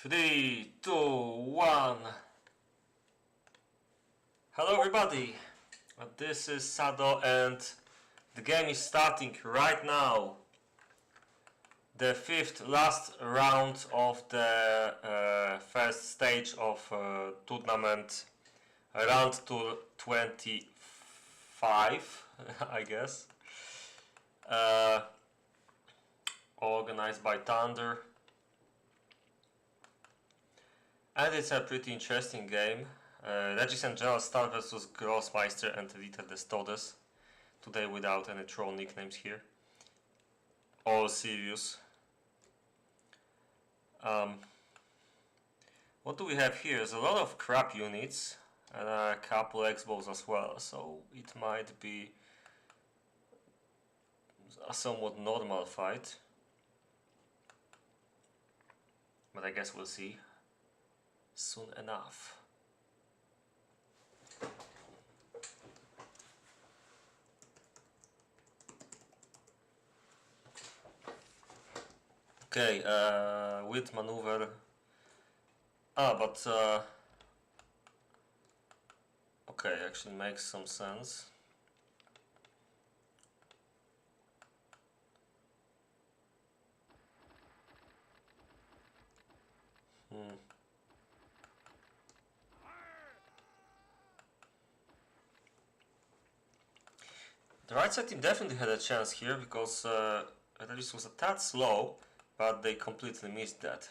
3, 2, 1. Hello everybody, this is Sado and the game is starting right now. The fifth last round of the first stage of tournament RandTour'25, I guess. Organized by Thunder. And it's a pretty interesting game. Regis and General Star versus Grossmeister and Ritter des Todes. Today without any troll nicknames here. All serious. What do we have here? There's a lot of crap units and a couple X-bows as well, so it might be a somewhat normal fight. But I guess we'll see soon enough. Okay, with maneuver. Okay, actually makes some sense. The right side team definitely had a chance here because Regis was a tad slow, but they completely missed that.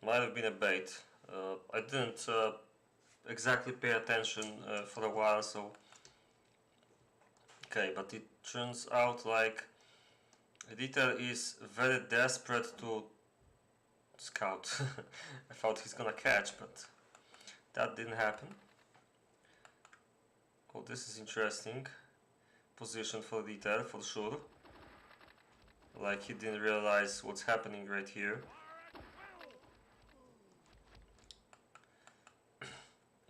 Might have been a bait. I didn't exactly pay attention for a while, so... Okay, but it turns out like Ritter is very desperate to scout. I thought he's gonna catch, but that didn't happen. Oh, this is interesting. Position for Ritter, for sure. Like he didn't realize what's happening right here.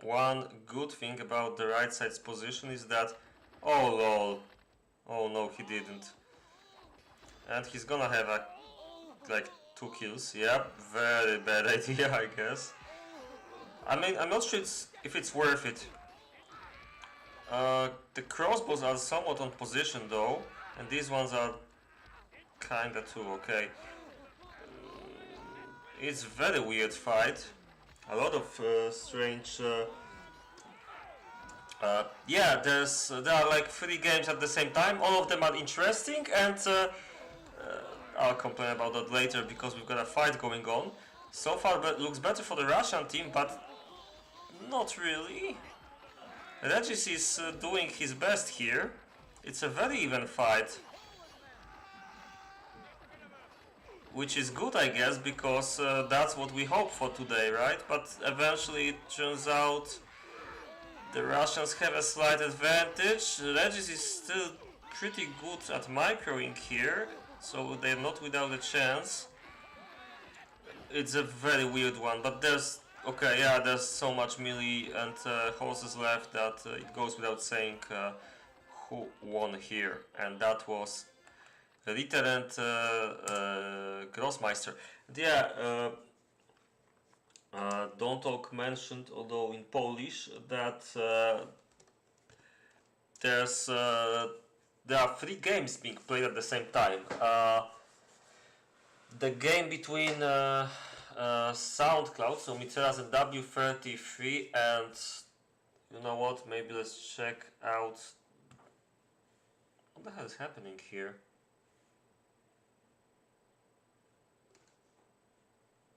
One good thing about the right side's position is that... Oh lol. Oh no, he didn't. And he's gonna have like 2 kills. Yep, very bad idea, I guess. I mean, I'm not sure if it's worth it. The crossbows are somewhat on position though, and these ones are kinda too, okay. It's very weird fight. A lot of strange... yeah, there are like 3 games at the same time. All of them are interesting, and I'll complain about that later because we've got a fight going on. So far, it looks better for the Russian team, but not really. Regis is doing his best here. It's a very even fight, which is good, I guess, because that's what we hope for today, right? But eventually it turns out the Russians have a slight advantage. Regis is still pretty good at microing here, so they're not without a chance. It's a very weird one, but there's... Okay, yeah, there's so much melee and horses left that it goes without saying who won here, and that was Ritter and Grossmeister. And yeah, Don't Talk mentioned, although in Polish, that there are 3 games being played at the same time. The game between SoundCloud, so Mitteras and W33, and you know what, maybe let's check out what the hell is happening here.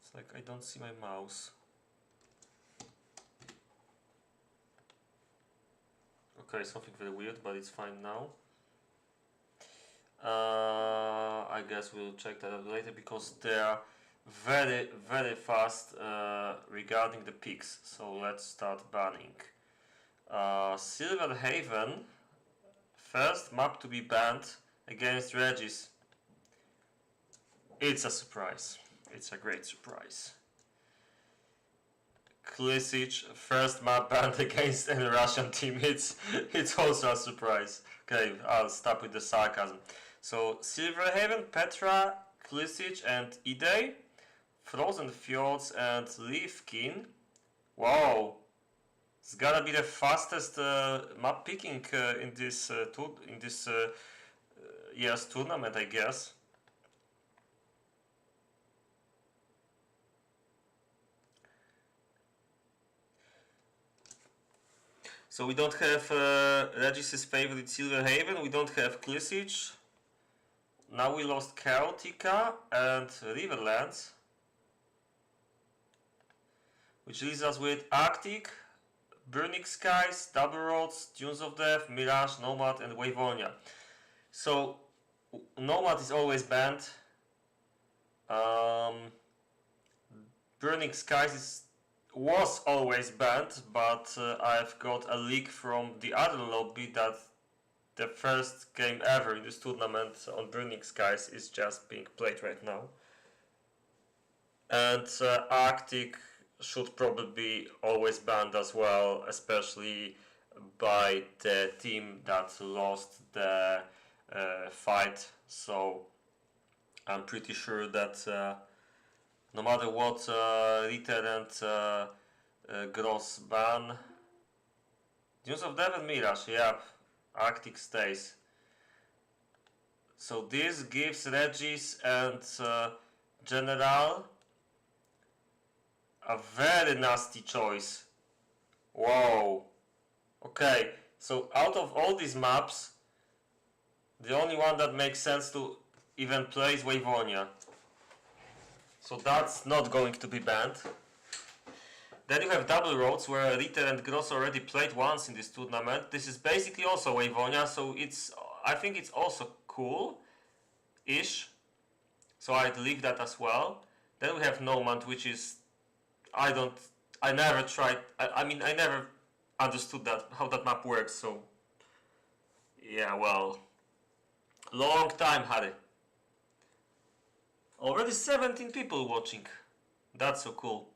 It's like I don't see my mouse. Okay, something very weird, but it's fine now. I guess we'll check that out later because they are very, very fast regarding the picks. So let's start banning. Silver Haven, first map to be banned against Regis. It's a surprise. It's a great surprise. Klisic, first map banned against any Russian team. It's also a surprise. Okay, I'll stop with the sarcasm. So Silverhaven, Petra, Klisic and Idei, Frozen Fjords and Leafkin. Wow, it's gotta be the fastest map picking in this year's tournament, I guess. So we don't have Regis's favorite Silverhaven, we don't have Klisic. Now we lost Chaotica and Riverlands, which leaves us with Arctic, Burning Skies, Double Roads, Dunes of Death, Mirage, Nomad and Waveonia. So Nomad is always banned. Burning Skies was always banned, but I've got a leak from the other lobby that the first game ever in this tournament on Burning Skies is just being played right now. And Arctic should probably be always banned as well, especially by the team that lost the fight. So I'm pretty sure that no matter what Ritter and Gross ban, Dunes of Death and Mirage, yep, Arctic stays. So this gives Regis and General a very nasty choice. Whoa. Okay, so out of all these maps, the only one that makes sense to even play is Waveonia. So that's not going to be banned. Then you have Double Roads, where Ritter and Gross already played once in this tournament. This is basically also Waveonia, so I think it's also cool-ish. So I'd leave that as well. Then we have Nomad, which is I never tried. I mean, I never understood how that map works. So yeah, well, long time, Harry. Already 17 people watching. That's so cool.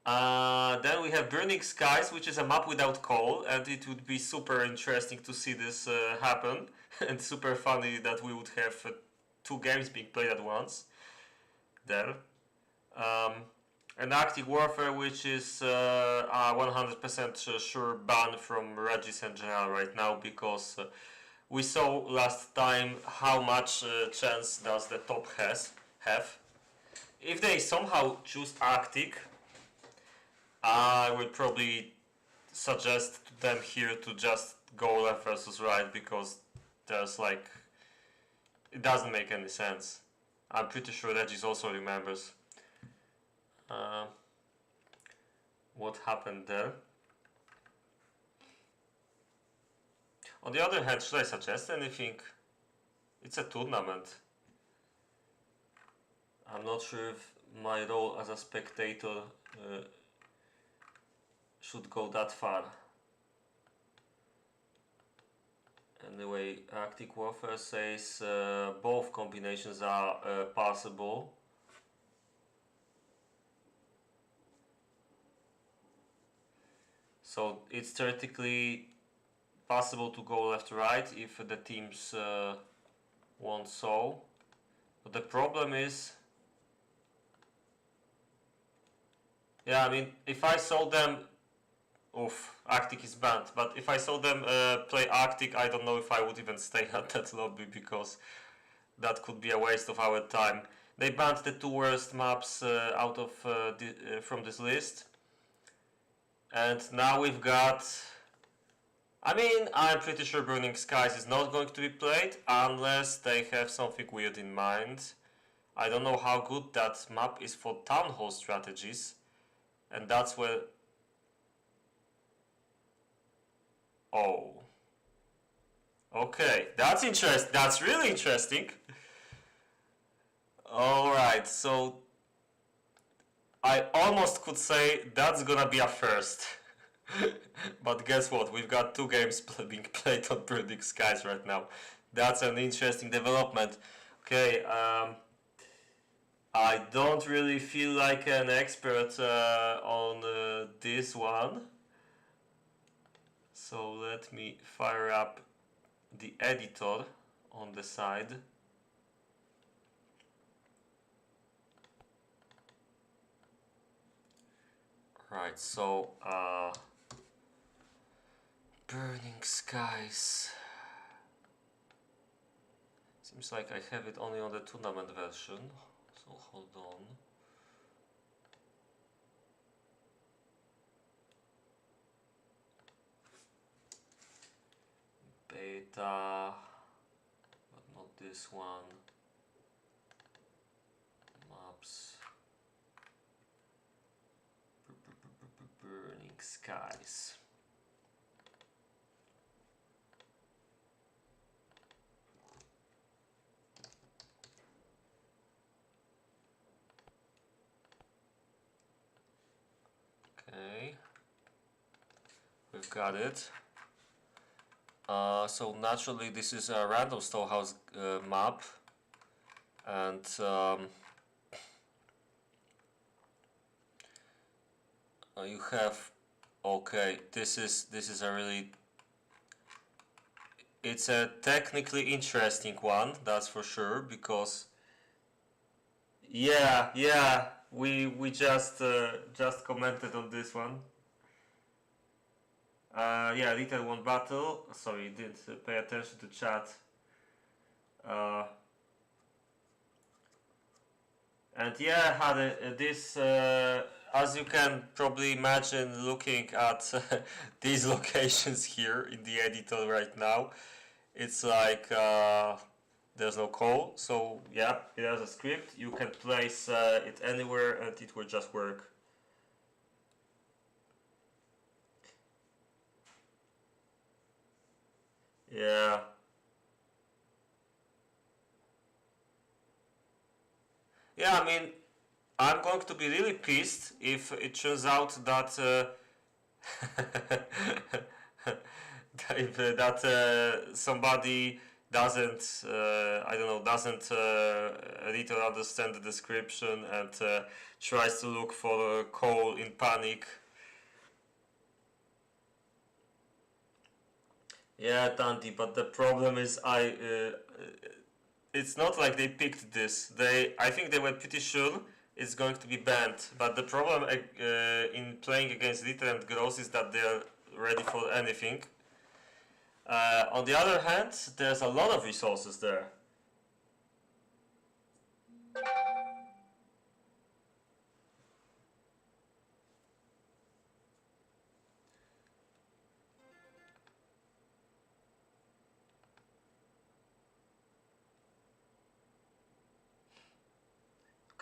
Then we have Burning Skies, which is a map without coal, and it would be super interesting to see this happen, and super funny that we would have two games being played at once there. And Arctic Warfare, which is 100% sure ban from Regis and General right now, because we saw last time how much chance does the top have. If they somehow choose Arctic, I would probably suggest to them here to just go left versus right, because there's like, it doesn't make any sense. I'm pretty sure Regis also remembers what happened there. On the other hand, should I suggest anything? It's a tournament. I'm not sure if my role as a spectator should go that far. Anyway, Arctic Warfare says both combinations are possible. So it's theoretically possible to go left-right if the teams want so. But the problem is, yeah, I mean, if I saw them, Arctic is banned, but if I saw them play Arctic, I don't know if I would even stay at that lobby, because that could be a waste of our time. They banned the two worst maps out of from this list. And now we've got, I mean, I'm pretty sure Burning Skies is not going to be played unless they have something weird in mind. I don't know how good that map is for town hall strategies, and that's where... Oh. Okay, that's interesting. That's really interesting. Alright, so I almost could say that's gonna be a first. But guess what? We've got two games being played on Burning Skies right now. That's an interesting development. Okay, I don't really feel like an expert on this one. So let me fire up the editor on the side. Right, so Burning Skies. Seems like I have it only on the tournament version, so hold on. Beta, but not this one. Maps. Burning Skies. Okay, we've got it. So naturally this is a random storehouse map, and you have, okay, this is a really, it's a technically interesting one, that's for sure, because yeah, we just commented on this one. Yeah, Little One Battle. Sorry, didn't pay attention to chat. And yeah, had this, as you can probably imagine, looking at these locations here in the editor right now, it's like there's no call. So yeah, it has a script. You can place it anywhere, and it will just work. Yeah. Yeah, I mean, I'm going to be really pissed if it turns out that if, that somebody doesn't, I don't know, doesn't read or understand the description and tries to look for a call in panic. Yeah, Tanti, but the problem is it's not like they picked this. I think they were pretty sure it's going to be banned. But the problem in playing against Ritter and Gross is that they're ready for anything. On the other hand, there's a lot of resources there.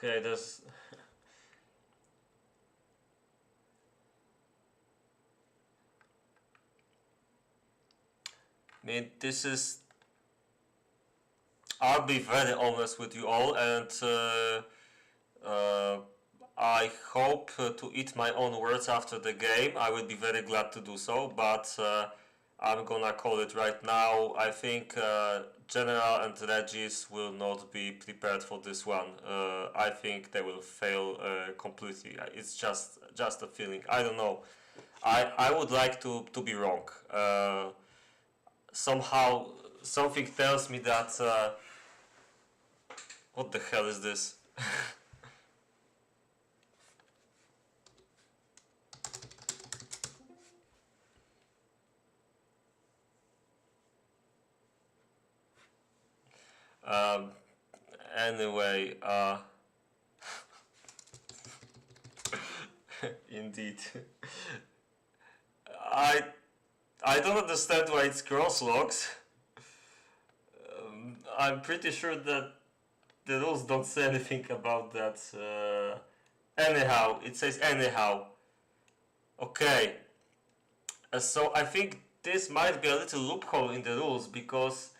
Okay, there's... I mean, this is... I'll be very honest with you all, and I hope to eat my own words after the game. I would be very glad to do so, but I'm gonna call it right now. I think General and Regis will not be prepared for this one. I think they will fail completely. It's just a feeling. I don't know. I would like to be wrong. Somehow something tells me that what the hell is this? Anyway, indeed. I I don't understand why it's cross locks. I'm pretty sure that the rules don't say anything about that. Anyhow, it says anyhow. Okay. So I think this might be a little loophole in the rules, because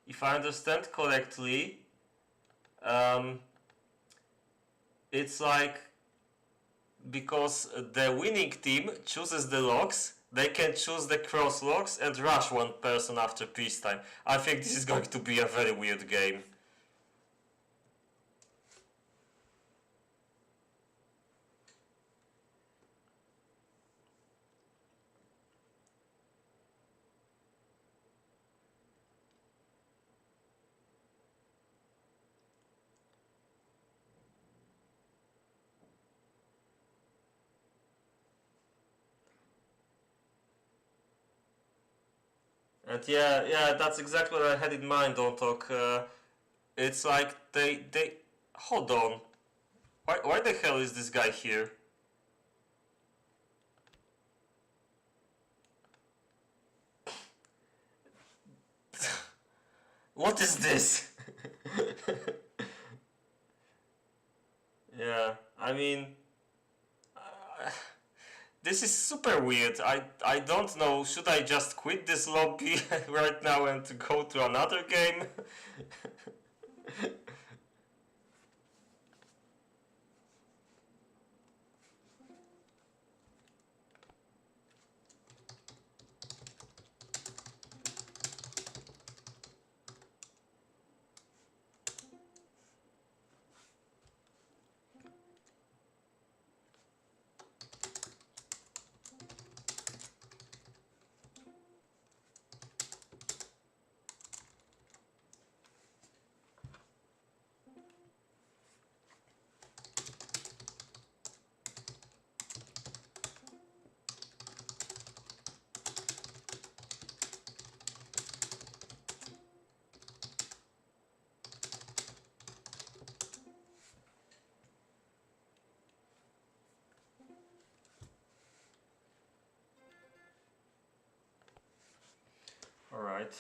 if I understand correctly, it's like, because the winning team chooses the locks, they can choose the cross locks and rush one person after peacetime. I think this is going to be a very weird game. And yeah, that's exactly what I had in mind, Don't Talk. It's like they... Hold on. Why the hell is this guy here? What is this? Yeah, I mean... this is super weird. I don't know. Should I just quit this lobby right now and go to another game? Alright.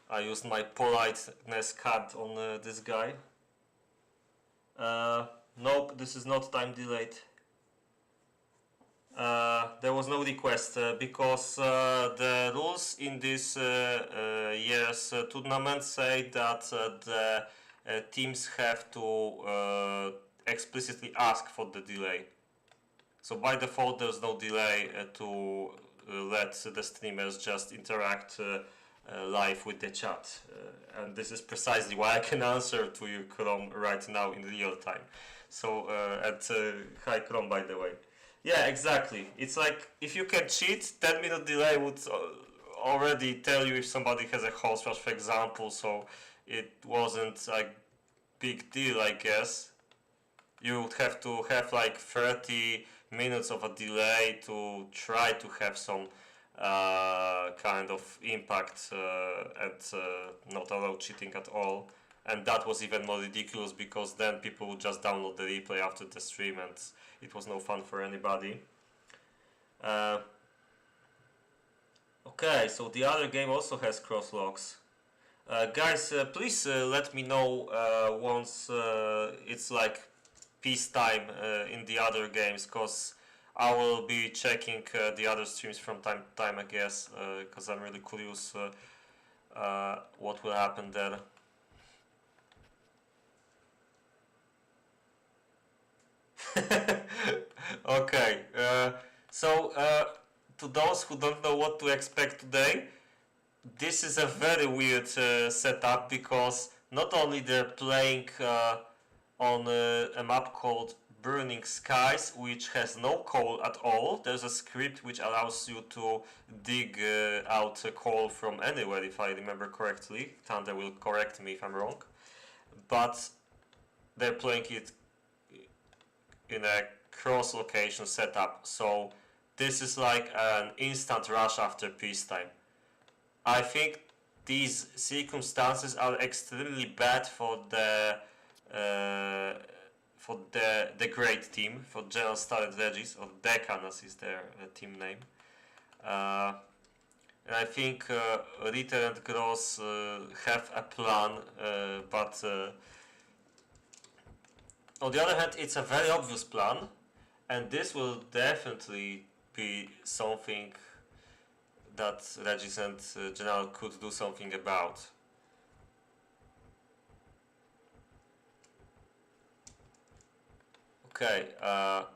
I used my politeness card on this guy. Nope, this is not time delayed. There was no request because the rules in this year's tournament say that the teams have to explicitly ask for the delay. So by default there's no delay to let the streamers just interact live with the chat. And this is precisely why I can answer to you, Chrome, right now in real time. So, hi Chrome, by the way. Yeah, exactly. It's like, if you can cheat, 10-minute delay would already tell you if somebody has a host rush, for example, so it wasn't a big deal, I guess. You would have to have like 30 minutes of a delay to try to have some kind of impact and not allow cheating at all. And that was even more ridiculous because then people would just download the replay after the stream and it was no fun for anybody. Okay, so the other game also has crosslogs. Guys, please let me know once it's like peacetime in the other games, because I will be checking the other streams from time to time, I guess, because I'm really curious what will happen there. Okay, so to those who don't know what to expect today, this is a very weird setup because not only they're playing on a map called Burning Skies, which has no coal at all. There's a script which allows you to dig out coal from anywhere, if I remember correctly. Thunder will correct me if I'm wrong. But they're playing it in a cross-location setup, so this is like an instant rush after peacetime. I think these circumstances are extremely bad for the great team, for General Starred Regis, or Decan as is their team name. And I think Ritter and Gross have a plan, but on the other hand, it's a very obvious plan, and this will definitely be something that Regis and General could do something about. Okay, oh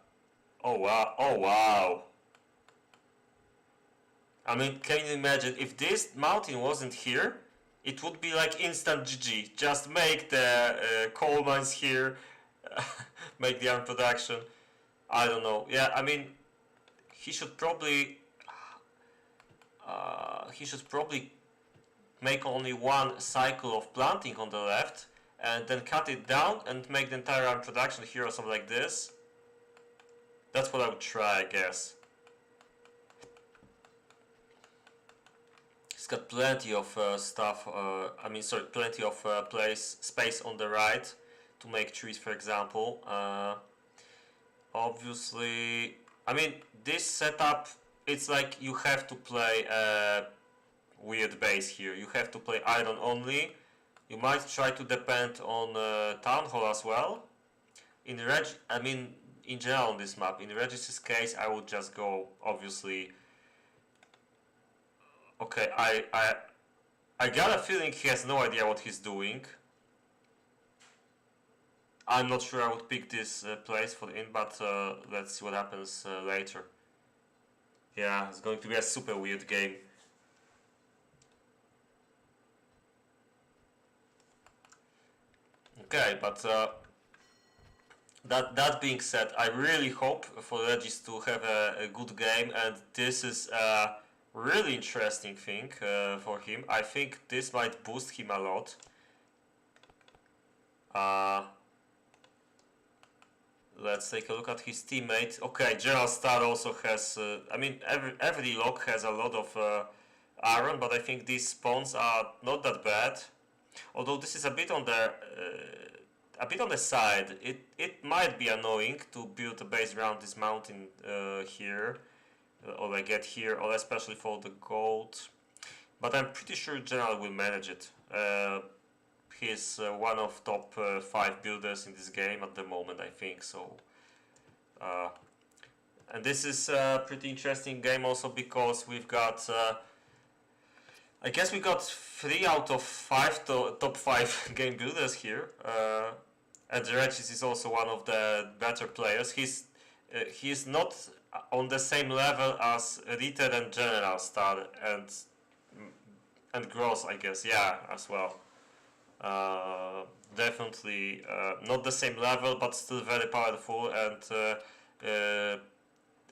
wow. I mean, can you imagine, if this mountain wasn't here, it would be like instant GG. Just make the coal mines here, make the arm production. I don't know. Yeah, I mean, he should probably make only one cycle of planting on the left and then cut it down and make the entire arm production here or something like this. That's what I would try, I guess. got plenty of stuff. I mean, sorry, plenty of space on the right to make trees, for example. Obviously, I mean, this setup, it's like you have to play a weird base here. You have to play iron only. You might try to depend on Town Hall as well. I mean, in general on this map, in Regis's case, I would just go, obviously. Okay, I got a feeling he has no idea what he's doing. I'm not sure I would pick this place for the inn, but let's see what happens later. Yeah, it's going to be a super weird game. Okay, but that being said, I really hope for Regis to have a good game, and this is a really interesting thing for him. I think this might boost him a lot. Let's take a look at his teammate. Okay, General Star also has. I mean, every lock has a lot of iron, but I think these spawns are not that bad. Although this is a bit on the side. It might be annoying to build a base around this mountain here, or like get here, or especially for the gold. But I'm pretty sure General will manage it. He's one of top 5 builders in this game at the moment, I think. So, and this is a pretty interesting game also because we've got. I guess we got 3 out of 5 top 5 game builders here. And Regis is also one of the better players. He's not on the same level as Ritter and General Star and Gross, I guess. Yeah, as well. Definitely not the same level, but still very powerful. And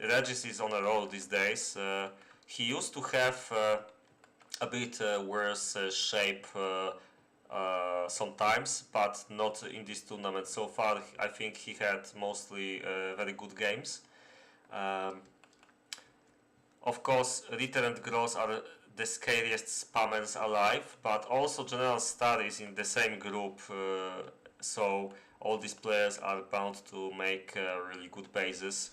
Regis is on a roll these days. He used to have a bit worse shape sometimes, but not in this tournament. So far, I think he had mostly very good games. Of course, Ritter and Gross are the scariest spammers alive, but also General Star is in the same group, so all these players are bound to make really good bases.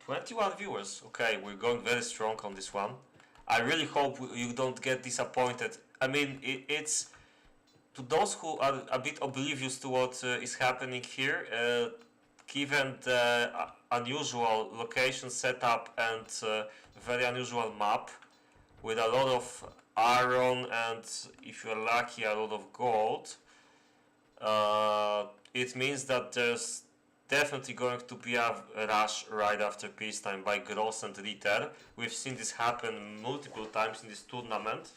21 viewers, okay, we're going very strong on this one. I really hope you don't get disappointed. I mean, it's to those who are a bit oblivious to what is happening here, given the unusual location setup and very unusual map with a lot of iron and, if you're lucky, a lot of gold, it means that there's definitely going to be a rush right after peacetime by Gross and Ritter. We've seen this happen multiple times in this tournament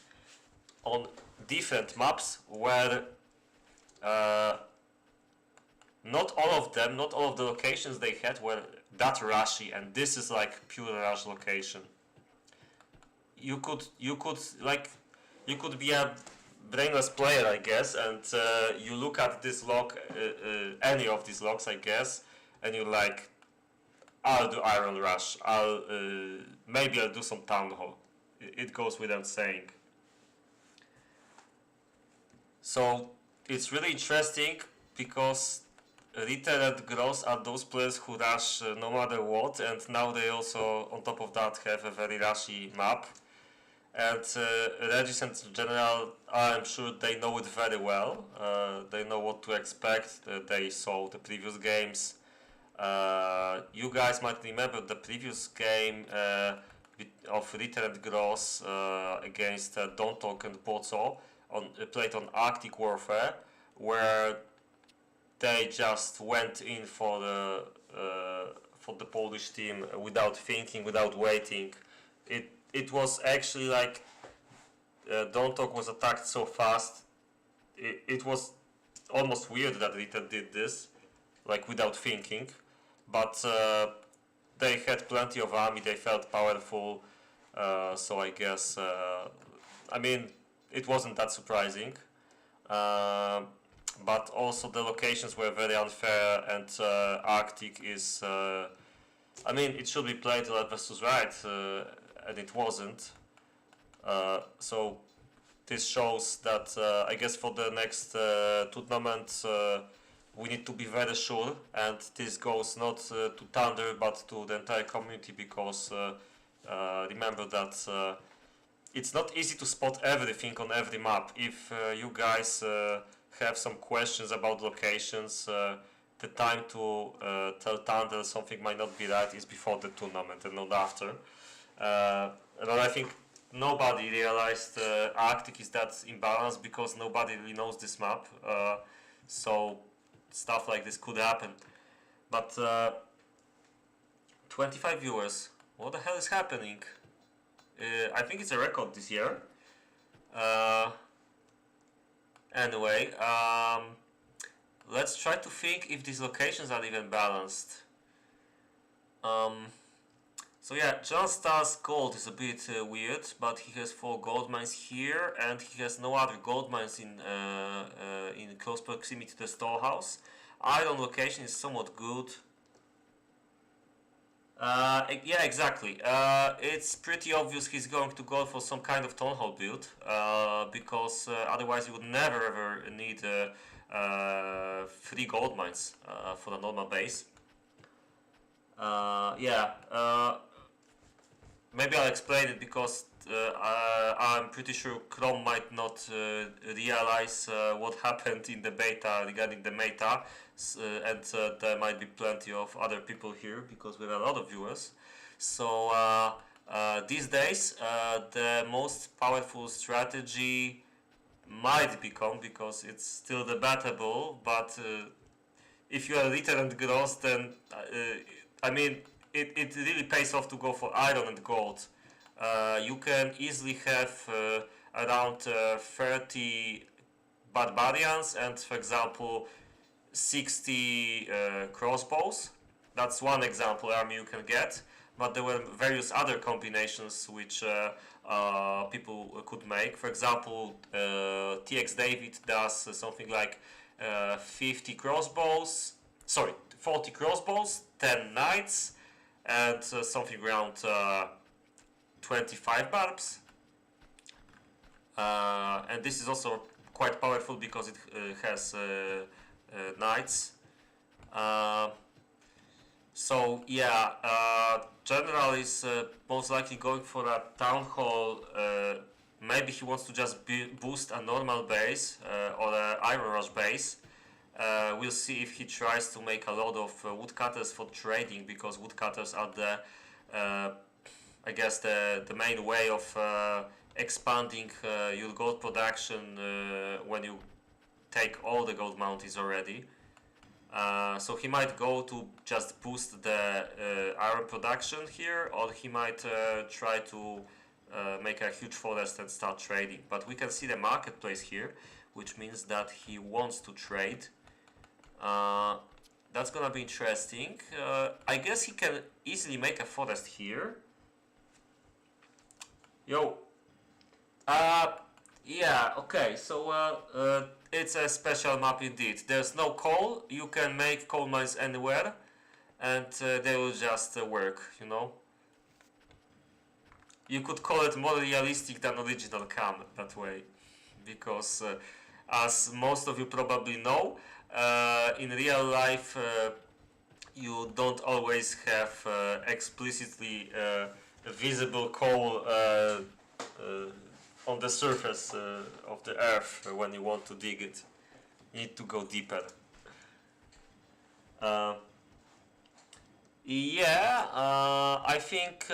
on different maps where not all of the locations they had were that rushy, and this is like pure rush location. You could be a brainless player, I guess, and you look at this log, any of these logs, I guess, and you're like, I'll do Iron Rush. Maybe I'll do some Town Hall. It goes without saying. So it's really interesting because Ritter and Gross are those players who rush no matter what, and now they also, on top of that, have a very rushy map. And Regis and General, I'm sure they know it very well. They know what to expect. They saw the previous games. You guys might remember the previous game of Ritter and Gross against Don't Talk and Pozo, played on Arctic Warfare, where they just went in for the Polish team without thinking, without waiting. It was actually like Don't Talk was attacked so fast. It was almost weird that Ritter did this, like without thinking. But they had plenty of army. They felt powerful, so I guess I mean it wasn't that surprising. But also the locations were very unfair, and Arctic is. I mean, it should be played left versus right. And it wasn't. So this shows that I guess for the next tournament we need to be very sure, and this goes not to Thunder but to the entire community, because remember that it's not easy to spot everything on every map. If you guys have some questions about locations, the time to tell Thunder something might not be right is before the tournament and not after. But I think nobody realized Arctic is that imbalanced because nobody really knows this map. So stuff like this could happen. But 25 viewers, what the hell is happening? I think it's a record this year. Anyway, let's try to think if these locations are even balanced. So yeah, John Star's gold is a bit weird, but he has 4 gold mines here, and he has no other gold mines in close proximity to the storehouse. Iron location is somewhat good. Yeah, exactly. It's pretty obvious he's going to go for some kind of Town Hall build, because otherwise you would never ever need 3 gold mines for a normal base. Maybe I'll explain it, because I'm pretty sure Chrome might not realize what happened in the beta regarding the meta, and there might be plenty of other people here because we have a lot of viewers. So these days the most powerful strategy might become, because it's still debatable, but if you are Ritter and Gross, then I mean, it really pays off to go for iron and gold. You can easily have around 30 barbarians and, for example, 60 crossbows. That's one example army you can get, but there were various other combinations which people could make. For example, TX David does something like 40 crossbows, 10 knights, and something around 25 barbs. And this is also quite powerful because it has knights. So yeah, General is most likely going for a Town Hall. Maybe he wants to just boost a normal base or an Iron Rush base. We'll see if he tries to make a lot of woodcutters for trading, because woodcutters are the, I guess, the main way of expanding your gold production when you take all the gold mounties already. So he might go to just boost the iron production here, or he might try to make a huge forest and start trading. But we can see the marketplace here, which means that he wants to trade. That's gonna be interesting. I guess he can easily make a forest here. Yo. Yeah, okay, so it's a special map indeed. There's no coal, you can make coal mines anywhere, and they will just work, you know. You could call it more realistic than original KaM that way, because as most of you probably know, in real life you don't always have explicitly visible coal on the surface of the earth when you want to dig it. You need to go deeper. I think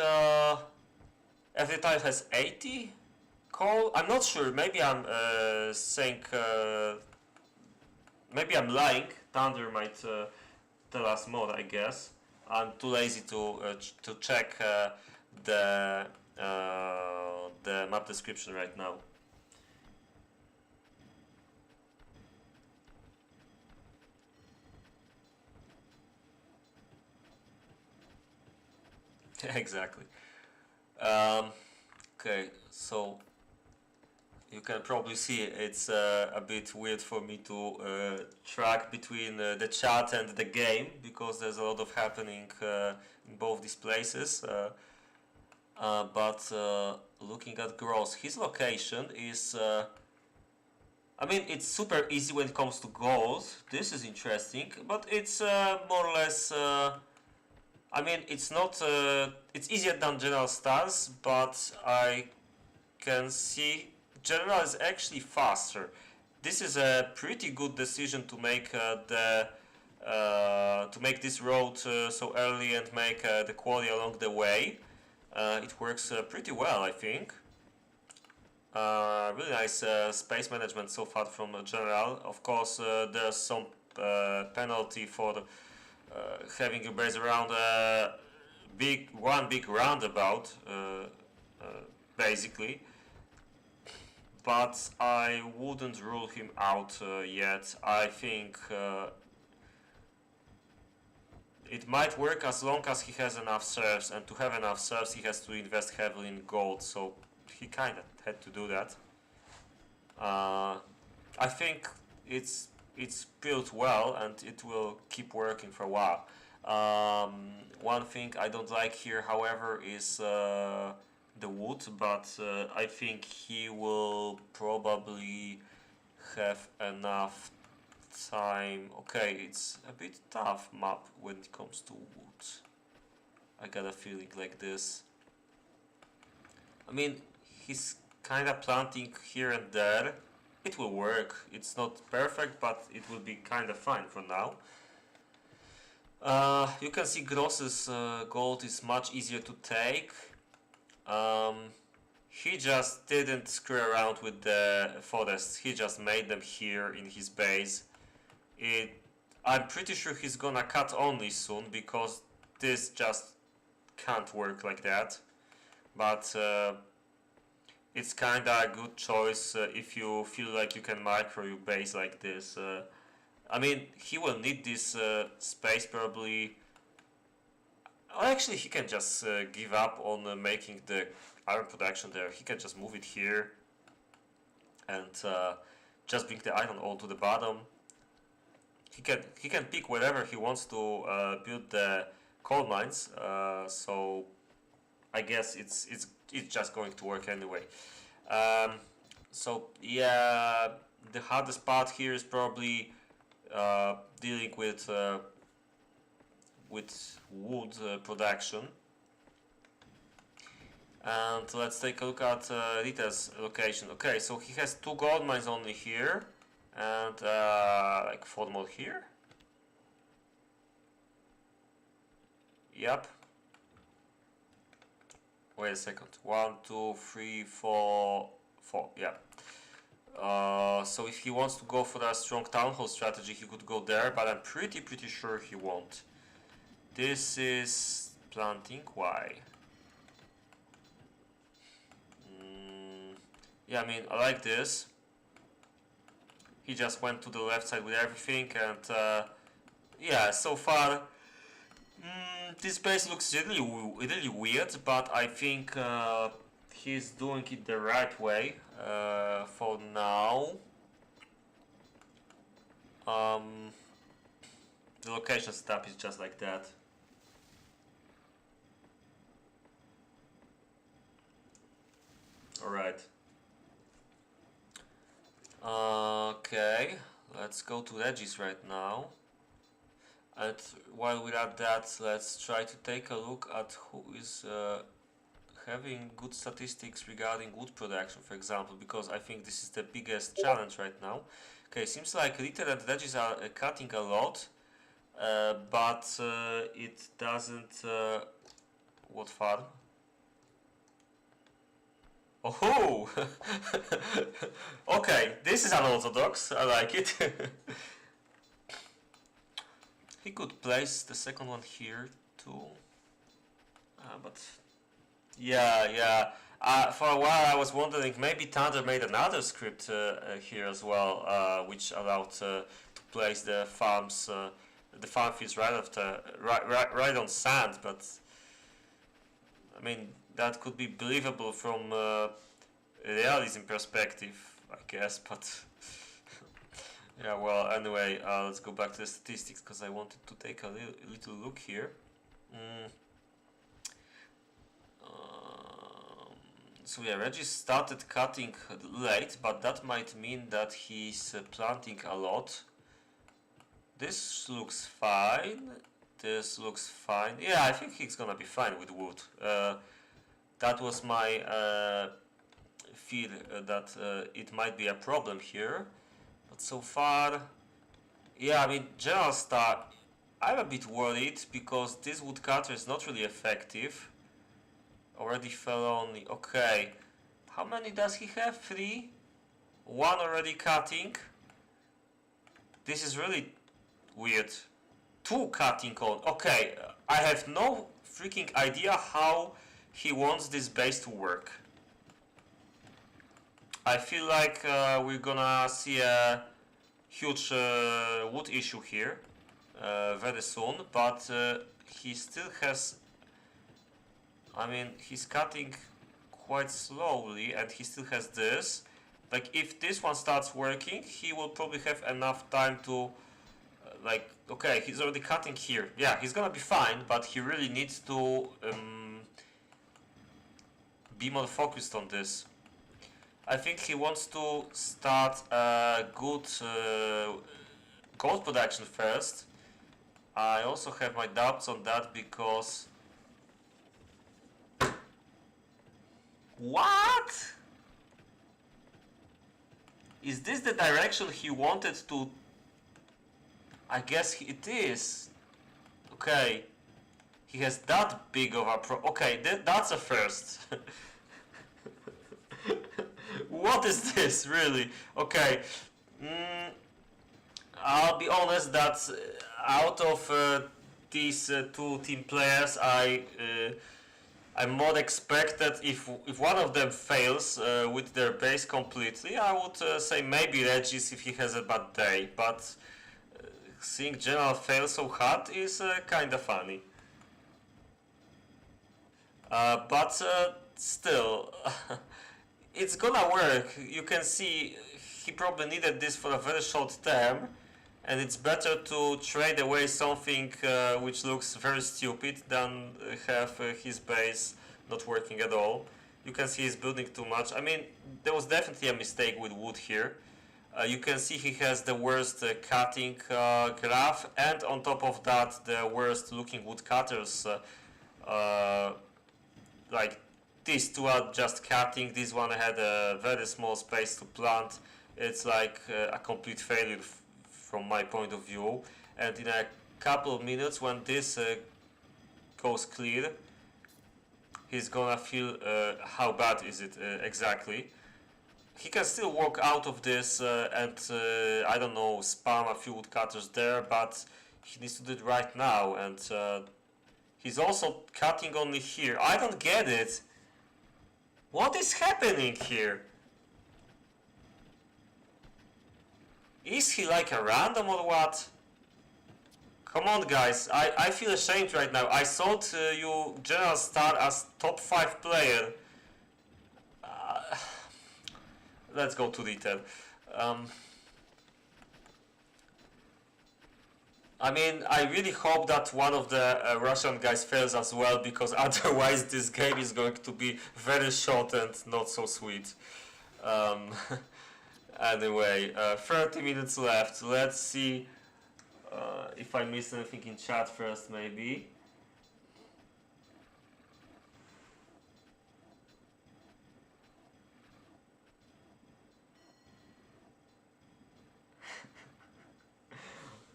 every tile has 80 coal. I'm not sure. Maybe I'm saying. Maybe I'm lying. Thunder might tell us more. I guess I'm too lazy to check the map description right now. Exactly. Okay, so you can probably see it's a bit weird for me to track between the chat and the game, because there's a lot of happening in both these places. but looking at growth, his location is I mean, it's super easy when it comes to goals. This is interesting, but it's more or less. I mean, it's not. It's easier than general stance, but I can see general is actually faster. This is a pretty good decision to make to make this road so early and make the quality along the way. It works pretty well, I think. Really nice space management so far from General. Of course, there's some penalty for having your base around one big roundabout, basically. But I wouldn't rule him out yet. I think it might work as long as he has enough serfs, and to have enough serfs, he has to invest heavily in gold. So he kind of had to do that. I think it's built well and it will keep working for a while. One thing I don't like here, however, is the wood, but I think he will probably have enough time. Okay, it's a bit tough map when it comes to wood. I got a feeling like this. I mean, he's kind of planting here and there. It will work. It's not perfect, but it will be kind of fine for now. You can see Gross's gold is much easier to take. He just didn't screw around with the forests. He just made them here in his base. I'm pretty sure he's gonna cut only soon, because this just can't work like that. But it's kinda a good choice if you feel like you can micro your base like this. I mean, he will need this space probably. Well, actually, he can just give up on making the iron production there. He can just move it here and just bring the iron ore to the bottom. He can pick wherever he wants to build the coal mines. So I guess it's just going to work anyway. So yeah, the hardest part here is probably dealing with wood production. And let's take a look at Rita's location. Okay, so he has 2 gold mines only here, and like 4 more here. Yep. Wait a second. 1, 2, 3, 4, 4. Yeah. So if he wants to go for a strong town hall strategy, he could go there, but I'm pretty sure he won't. This is planting. Why? Yeah, I mean, I like this. He just went to the left side with everything, and yeah, so far this base looks really weird, but I think he's doing it the right way for now. The location setup is just like that. Alright. Okay, let's go to Regis right now. And while we're at that, let's try to take a look at who is having good statistics regarding wood production, for example, because I think this is the biggest challenge right now. Okay, seems like Ritter and Regis are cutting a lot, but it doesn't... what farm? Oh! Okay, this is unorthodox, I like it. He could place the second one here too. But yeah. For a while I was wondering maybe Thunder made another script here as well, which allowed to place the farms, the farm fields right after, right on sand. But I mean, that could be believable from realism perspective, I guess. But yeah, well, anyway, let's go back to the statistics, because I wanted to take a little look here. So yeah, Reggie started cutting late, but that might mean that he's planting a lot. This looks fine. This looks fine. Yeah, I think he's gonna be fine with wood. That was my fear that it might be a problem here. But so far, yeah, I mean, General Star, I'm a bit worried because this woodcutter is not really effective. Already fell only. Okay. How many does he have? 3? 1 already cutting. This is really weird. 2 cutting on. Okay. I have no freaking idea how he wants this base to work. I feel like we're gonna see a huge wood issue here very soon, but he still has, I mean, he's cutting quite slowly and he still has this. Like, if this one starts working, he will probably have enough time to like, okay, he's already cutting here. Yeah, he's gonna be fine, but he really needs to be more focused on this. I think he wants to start a good gold production first. I also have my doubts on that because... What? Is this the direction he wanted to... I guess it is. Okay. He has that big of a okay, that's a first. What is this, really? Okay. I'll be honest that out of these 2 team players, I more expected if one of them fails with their base completely, I would say maybe Regis if he has a bad day. But seeing General fail so hard is kinda funny. But still, it's gonna work. You can see he probably needed this for a very short term, and it's better to trade away something which looks very stupid than have his base not working at all. You can see he's building too much. I mean, there was definitely a mistake with wood here. You can see he has the worst cutting graph, and on top of that the worst looking woodcutters. Like, these 2 are just cutting. This one had a very small space to plant. It's like a complete failure from my point of view. And in a couple of minutes, when this goes clear, he's gonna feel how bad is it exactly. He can still walk out of this and I don't know, spam a few woodcutters there, but he needs to do it right now. And he's also cutting only here. I don't get it. What is happening here? Is he like a random or what? Come on, guys. I feel ashamed right now. I thought you General Star as top 5 player. Let's go to detail. I mean, I really hope that one of the Russian guys fails as well, because otherwise this game is going to be very short and not so sweet. Anyway, 30 minutes left. Let's see if I missed anything in chat first, maybe.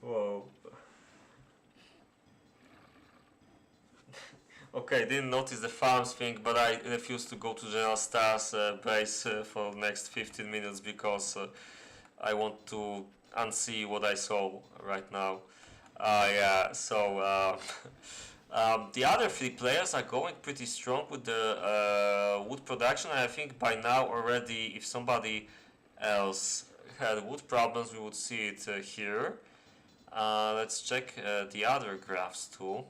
Whoa. Okay, didn't notice the farms thing, but I refuse to go to General Star's base for the next 15 minutes because I want to unsee what I saw right now. Yeah, so the other 3 players are going pretty strong with the wood production. I think by now already, if somebody else had wood problems, we would see it here. Let's check the other graphs too.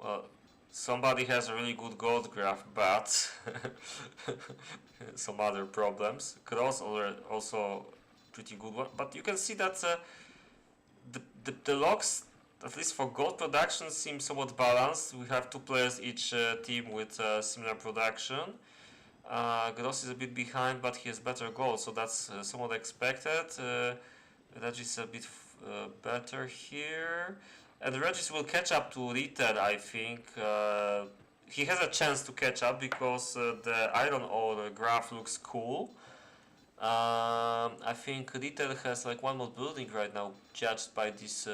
Well, somebody has a really good gold graph, but some other problems. Cross also pretty good one, but you can see that the logs, at least for gold production, seem somewhat balanced. We have 2 players each team with similar production. Gross is a bit behind, but he has better goals, so that's somewhat expected. Regis a bit better here. And Regis will catch up to Ritter, I think. He has a chance to catch up because the iron ore graph looks cool. I think Ritter has like one more building right now, judged by this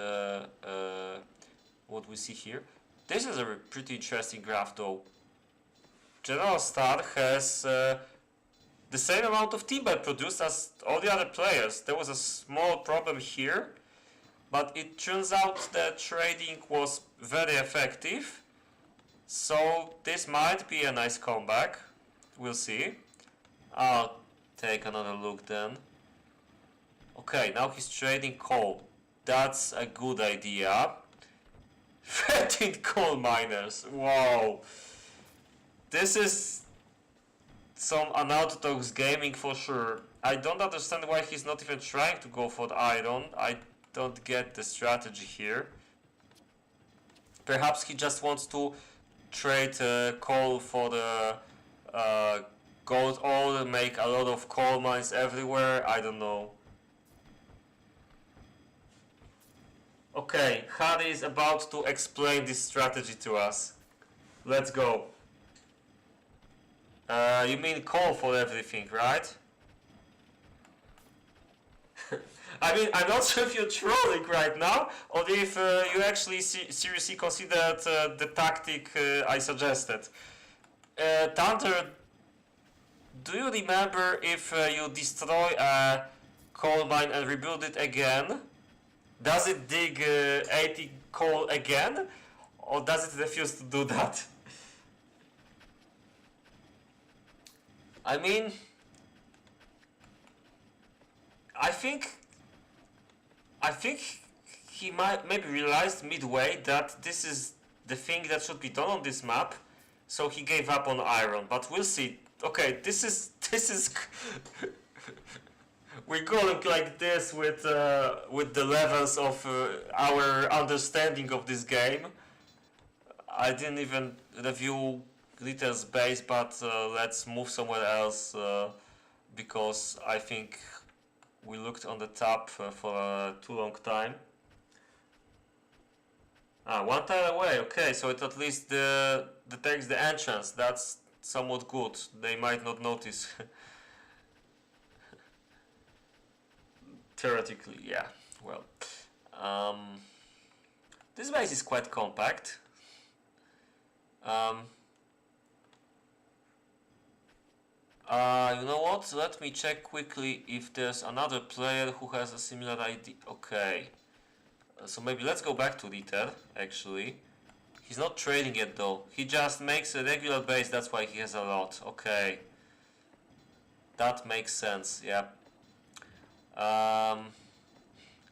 what we see here. This is a pretty interesting graph though. General Star has the same amount of team buy produced as all the other players. There was a small problem here, but it turns out that trading was very effective. So this might be a nice comeback. We'll see. I'll take another look then. Okay, now he's trading coal. That's a good idea. 13 coal miners. Wow. This is some unorthodox gaming for sure. I don't understand why he's not even trying to go for the iron. I don't get the strategy here. Perhaps he just wants to trade coal for the gold ore, make a lot of coal mines everywhere. I don't know. Okay, Harry is about to explain this strategy to us. Let's go. You mean coal for everything, right? I mean, I'm not sure if you're trolling right now, or if you actually seriously considered the tactic I suggested. Thunder, do you remember if you destroy a coal mine and rebuild it again, does it dig 80 coal again, or does it refuse to do that? I mean, I think he might maybe realized midway that this is the thing that should be done on this map, so he gave up on iron. But we'll see. Okay, this is we're going like this with the levels of our understanding of this game. I didn't even review Ritter's base, but let's move somewhere else because I think we looked on the top for a too long time. One tile away. Okay, so it at least detects the entrance. That's somewhat good. They might not notice. Theoretically, yeah. Well, this base is quite compact. You know what? Let me check quickly if there's another player who has a similar ID. Okay. So maybe let's go back to Ritter, actually. He's not trading it though. He just makes a regular base, that's why he has a lot. Okay. That makes sense, yeah.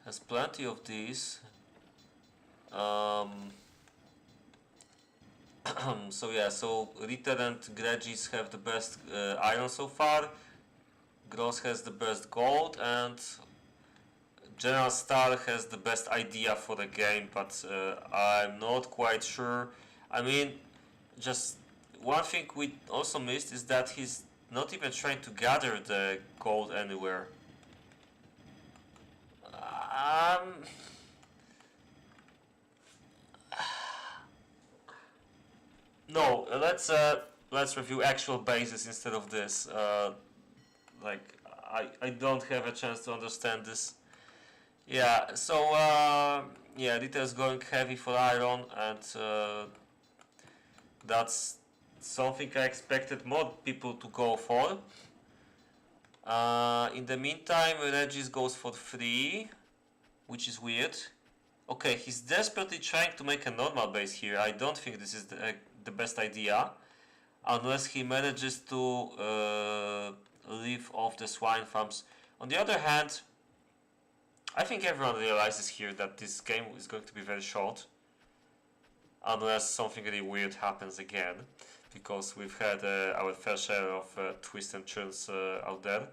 Has plenty of these. So yeah, so Ritter and Gregis have the best iron so far. Gross has the best gold, and General Star has the best idea for the game, but I'm not quite sure. I mean, just one thing we also missed is that he's not even trying to gather the gold anywhere. No, let's review actual bases instead of this. Like I don't have a chance to understand this. Yeah, so yeah, Rita is going heavy for iron, and that's something I expected more people to go for. In the meantime, Regis goes for 3, which is weird. Okay, he's desperately trying to make a normal base here. I don't think this is the best idea, unless he manages to live off the swine farms. On the other hand, I think everyone realizes here that this game is going to be very short, unless something really weird happens again, because we've had our fair share of twists and turns out there.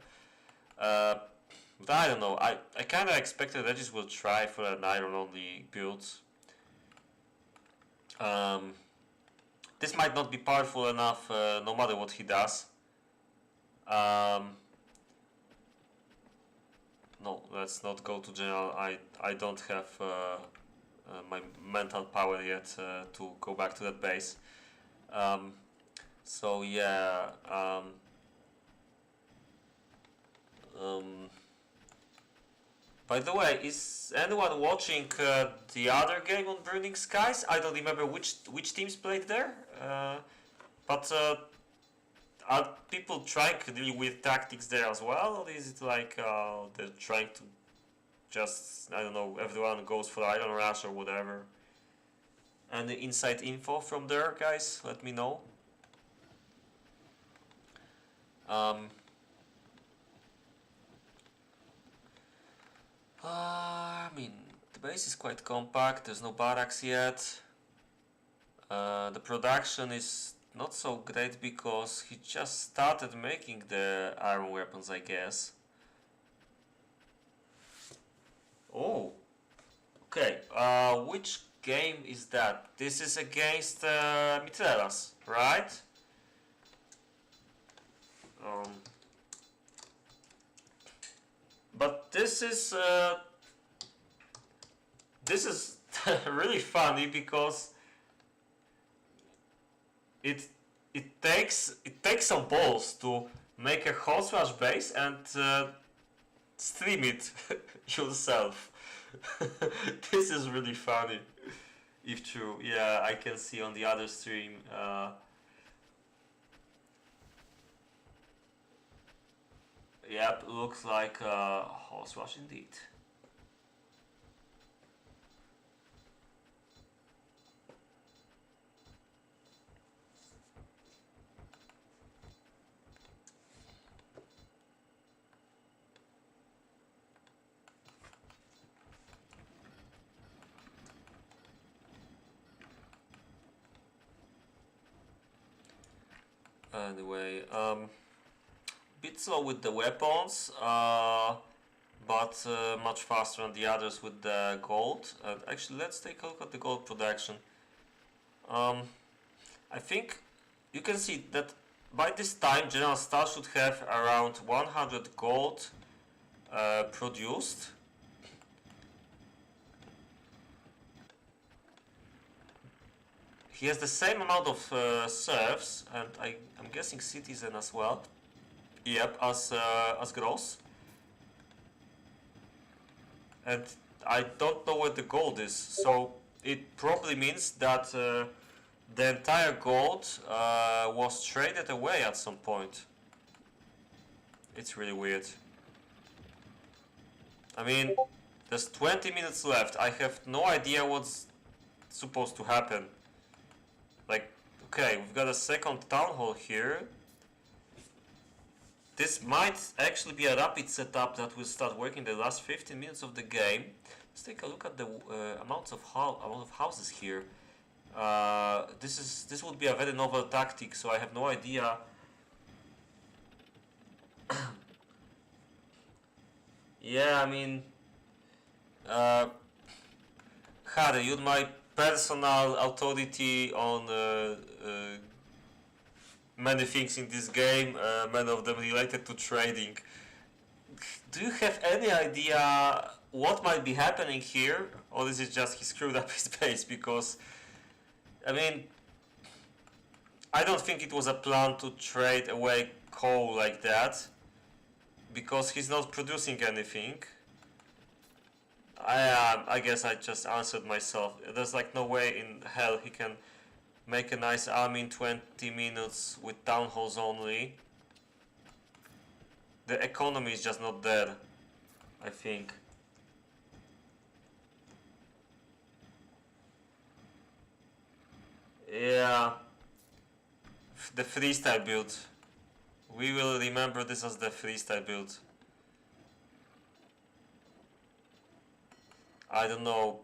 But I don't know, I kind of expected Regis will try for an iron-only build. This might not be powerful enough no matter what he does. Um, no, let's not go to general. I don't have my mental power yet to go back to that base. So yeah. Um, by the way, is anyone watching the other game on Burning Skies? I don't remember which teams played there, but are people trying really weird tactics there as well, or is it like they're trying to just, I don't know, everyone goes for Iron Rush or whatever? Any inside info from there, guys? Let me know. I mean, the base is quite compact. There's no barracks yet. The production is not so great because he just started making the iron weapons, I guess. Oh, okay. Which game is that? This is against Mitreras, right? But this is really funny because it takes some balls to make a horse rush base and stream it yourself. This is really funny, if true. Yeah, I can see on the other stream. Yep, looks like a horse rush indeed. Anyway, bit slow with the weapons, but much faster than the others with the gold. Actually, let's take a look at the gold production. I think you can see that by this time General Star should have around 100 gold produced. He has the same amount of serfs, and I'm guessing citizen as well. Yep, as Gross. And I don't know where the gold is, so it probably means that the entire gold was traded away at some point. It's really weird. I mean, there's 20 minutes left. I have no idea what's supposed to happen. Like, okay, we've got a second town hall here. This might actually be a rapid setup that will start working the last 15 minutes of the game. Let's take a look at the amount of houses here. This would be a very novel tactic, so I have no idea. Yeah, I mean, Harry, you're my personal authority on many things in this game, many of them related to trading. Do you have any idea what might be happening here, or is it just he screwed up his base? Because, I mean, I don't think it was a plan to trade away coal like that, because he's not producing anything. I guess I just answered myself. There's like no way in hell he can make a nice army in 20 minutes with town halls only. The economy is just not there, I think. Yeah, the freestyle build. We will remember this as the freestyle build. I don't know.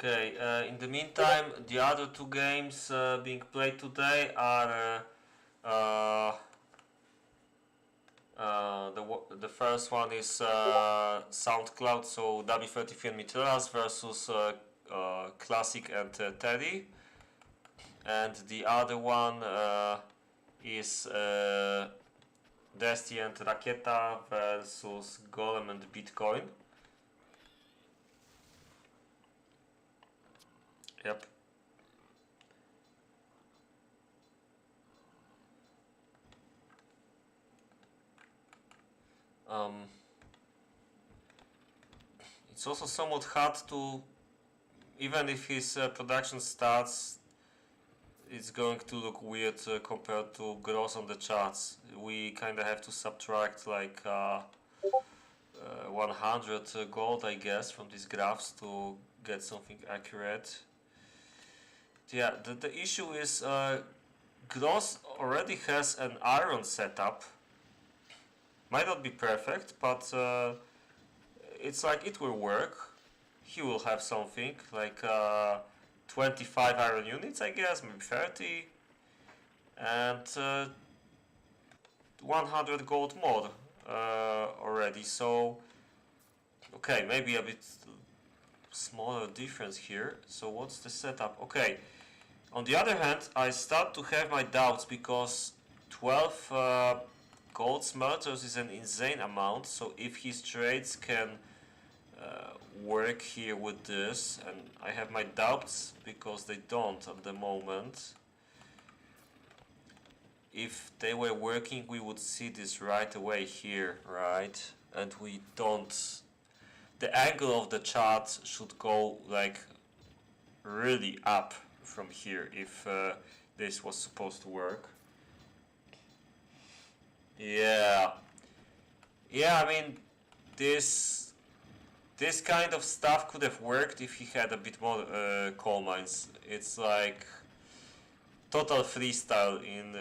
Okay, in the meantime, the other two games being played today are the first one is SoundCloud, so W33 and Mitrelas versus Classic and Teddy, and the other one is Desti and Rakieta versus Golem and Bitcoin. Yep. It's also somewhat hard to, even if his production starts, it's going to look weird compared to gross on the charts. We kind of have to subtract like 100 gold, I guess, from these graphs to get something accurate. Yeah, the issue is gross already has an iron setup. Might not be perfect, but it's like it will work. He will have something like 25 iron units, I guess, maybe 30, and 100 gold more already. So, okay, maybe a bit smaller difference here. So what's the setup? Okay, on the other hand, I start to have my doubts because 12 gold smelters is an insane amount. So if his trades can work here with this, and I have my doubts because they don't at the moment. If they were working, we would see this right away here, right? And we don't. The angle of the chart should go like really up from here if this was supposed to work. Yeah, I mean, this kind of stuff could have worked if he had a bit more coal mines. It's like total freestyle in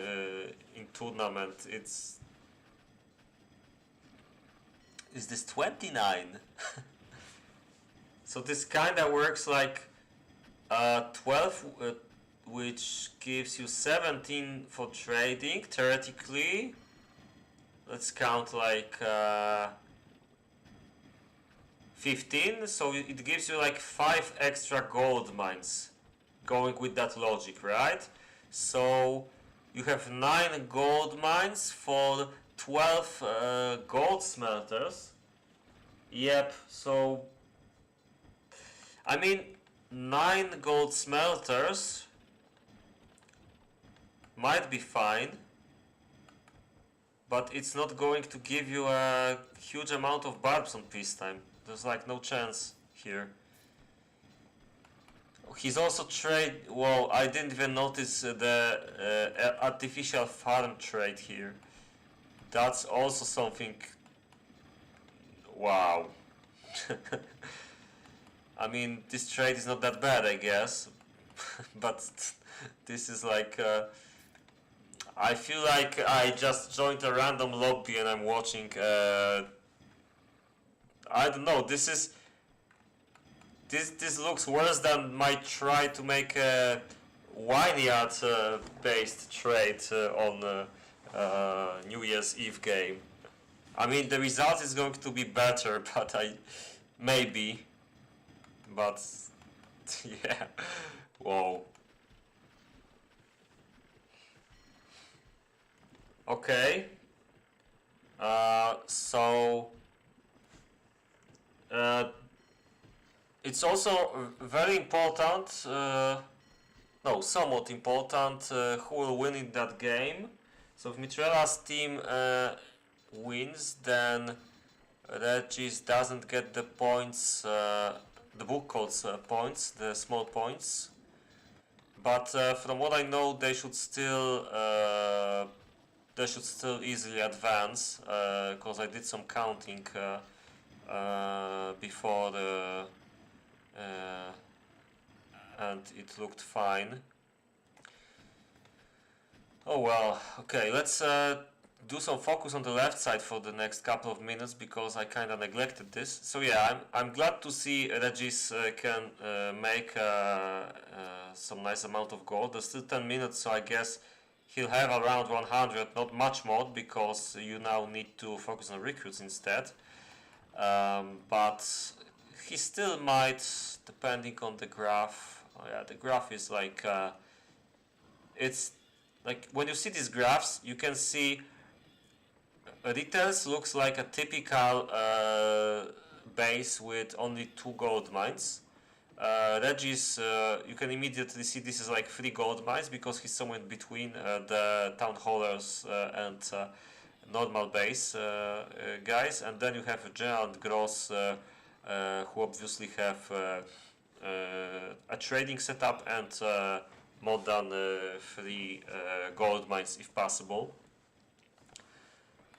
tournament. Is this 29? So this kind of works like 12, which gives you 17 for trading theoretically. Let's count like 15, so it gives you like 5 extra gold mines going with that logic, right? So you have 9 gold mines for 12 gold smelters. Yep, so I mean 9 gold smelters might be fine, but it's not going to give you a huge amount of barbs on peacetime. There's like no chance here. He's also trade. Well, I didn't even notice the artificial farm trade here. That's also something. Wow. I mean, this trade is not that bad, I guess, but this is like. I feel like I just joined a random lobby and I'm watching. I don't know. This looks worse than my try to make a vineyard based trade on New Year's Eve game. I mean, the result is going to be better, but maybe. But yeah, whoa. Okay. So it's also very important, no, somewhat important, who will win in that game. So if Mitrela's team wins, then Regis doesn't get the points, the book codes points, the small points. But from what I know, they should still easily advance, because I did some counting before and it looked fine. Oh well, okay, let's do some focus on the left side for the next couple of minutes because I kind of neglected this. So yeah, I'm glad to see Regis can make some nice amount of gold. There's still 10 minutes, so I guess he'll have around 100, not much more, because you now need to focus on recruits instead. But he still might, depending on the graph. Oh yeah, the graph is like it's like when you see these graphs, you can see Details looks like a typical base with only 2 gold mines. Regis, you can immediately see this is like 3 gold mines because he's somewhere in between the town hallers and normal base guys, and then you have General and Gross who obviously have a trading setup and more than 3 gold mines if possible.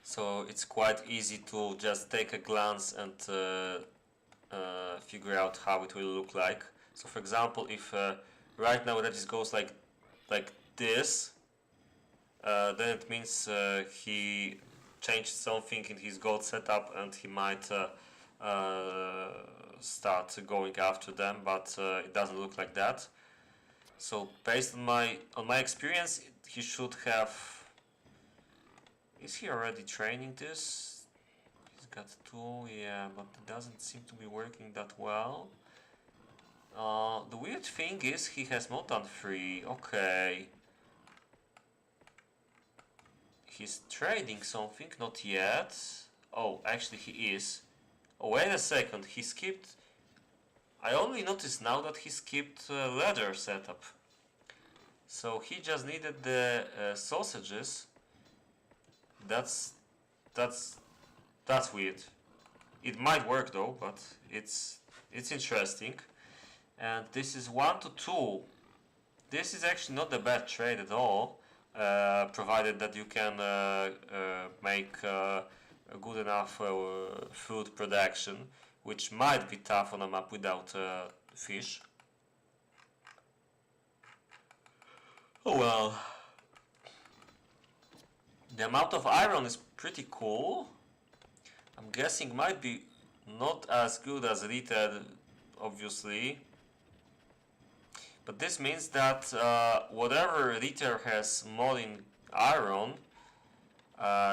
So it's quite easy to just take a glance and figure out how it will look like. So for example, if right now Regis goes like this, then it means he changed something in his gold setup and he might start going after them, but it doesn't look like that. So based on my experience, he should have. Is he already training this? He's got 2, yeah, but it doesn't seem to be working that well. The weird thing is he has more than 3. Okay. He's trading something, not yet. Oh, actually he is. Oh, wait a second, he skipped. I only noticed now that he skipped leather setup. So he just needed the sausages. That's weird. It might work though, but it's interesting. And this is 1 to 2. This is actually not a bad trade at all, provided that you can make a good enough food production, which might be tough on a map without fish. Oh well. The amount of iron is pretty cool. I'm guessing might be not as good as Ritter, obviously. But this means that whatever Ritter has more in iron,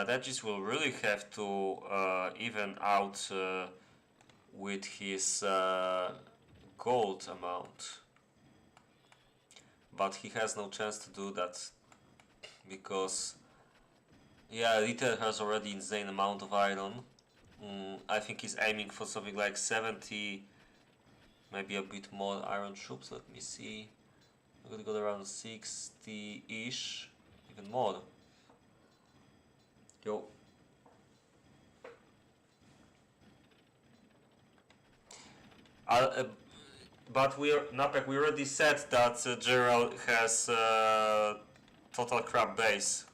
Regis will really have to even out with his gold amount. But he has no chance to do that because yeah, Ritter has already insane amount of iron. I think he's aiming for something like 70, maybe a bit more iron troops. Let me see. I'm gonna go around 60-ish, even more. Yo. But Napek, we already said that General has total crap base.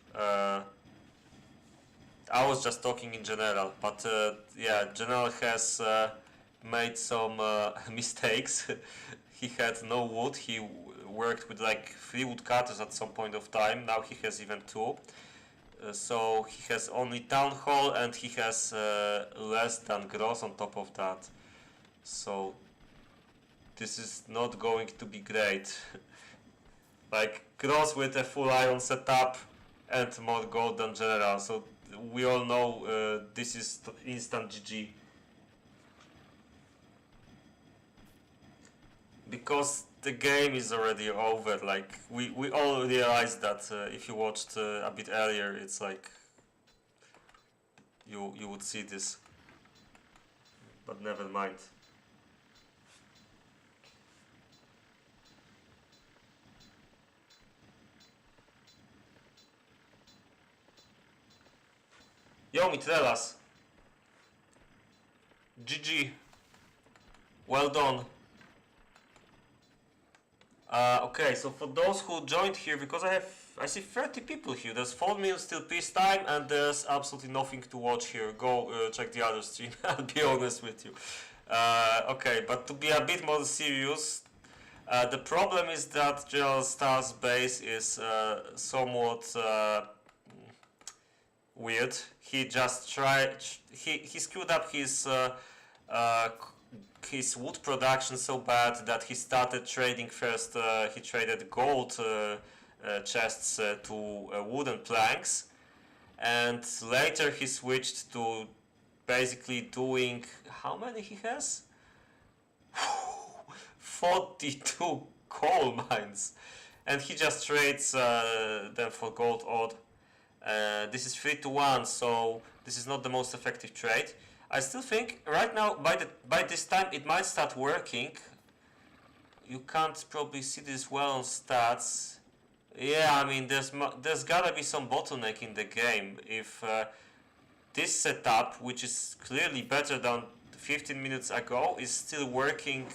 I was just talking in general, but yeah, General has made some mistakes. He had no wood. He worked with like 3 woodcutters at some point of time. Now he has even 2. So he has only town hall and he has less than gross on top of that. So this is not going to be great. Like gross with a full iron setup and more gold than General. So we all know this is instant GG. Because the game is already over. Like we all realized that if you watched a bit earlier, it's like you would see this. But never mind. Yo, Mitrelas. GG. Well done. Okay, so for those who joined here, because I see 30 people here. There's 4 minutes till peacetime, and there's absolutely nothing to watch here. Go check the other stream. I'll be honest with you. Okay, but to be a bit more serious, the problem is that General Star's base is somewhat weird. He just tried. He screwed up uh, his wood production so bad that he started trading first. He traded gold chests to wooden planks, and later he switched to basically doing, how many he has? 42 coal mines, and he just trades them for gold ore. This is 3 to 1, so this is not the most effective trade. I still think right now, by this time, it might start working. You can't probably see this well on stats. Yeah, I mean, there's gotta be some bottleneck in the game if this setup, which is clearly better than 15 minutes ago, is still working.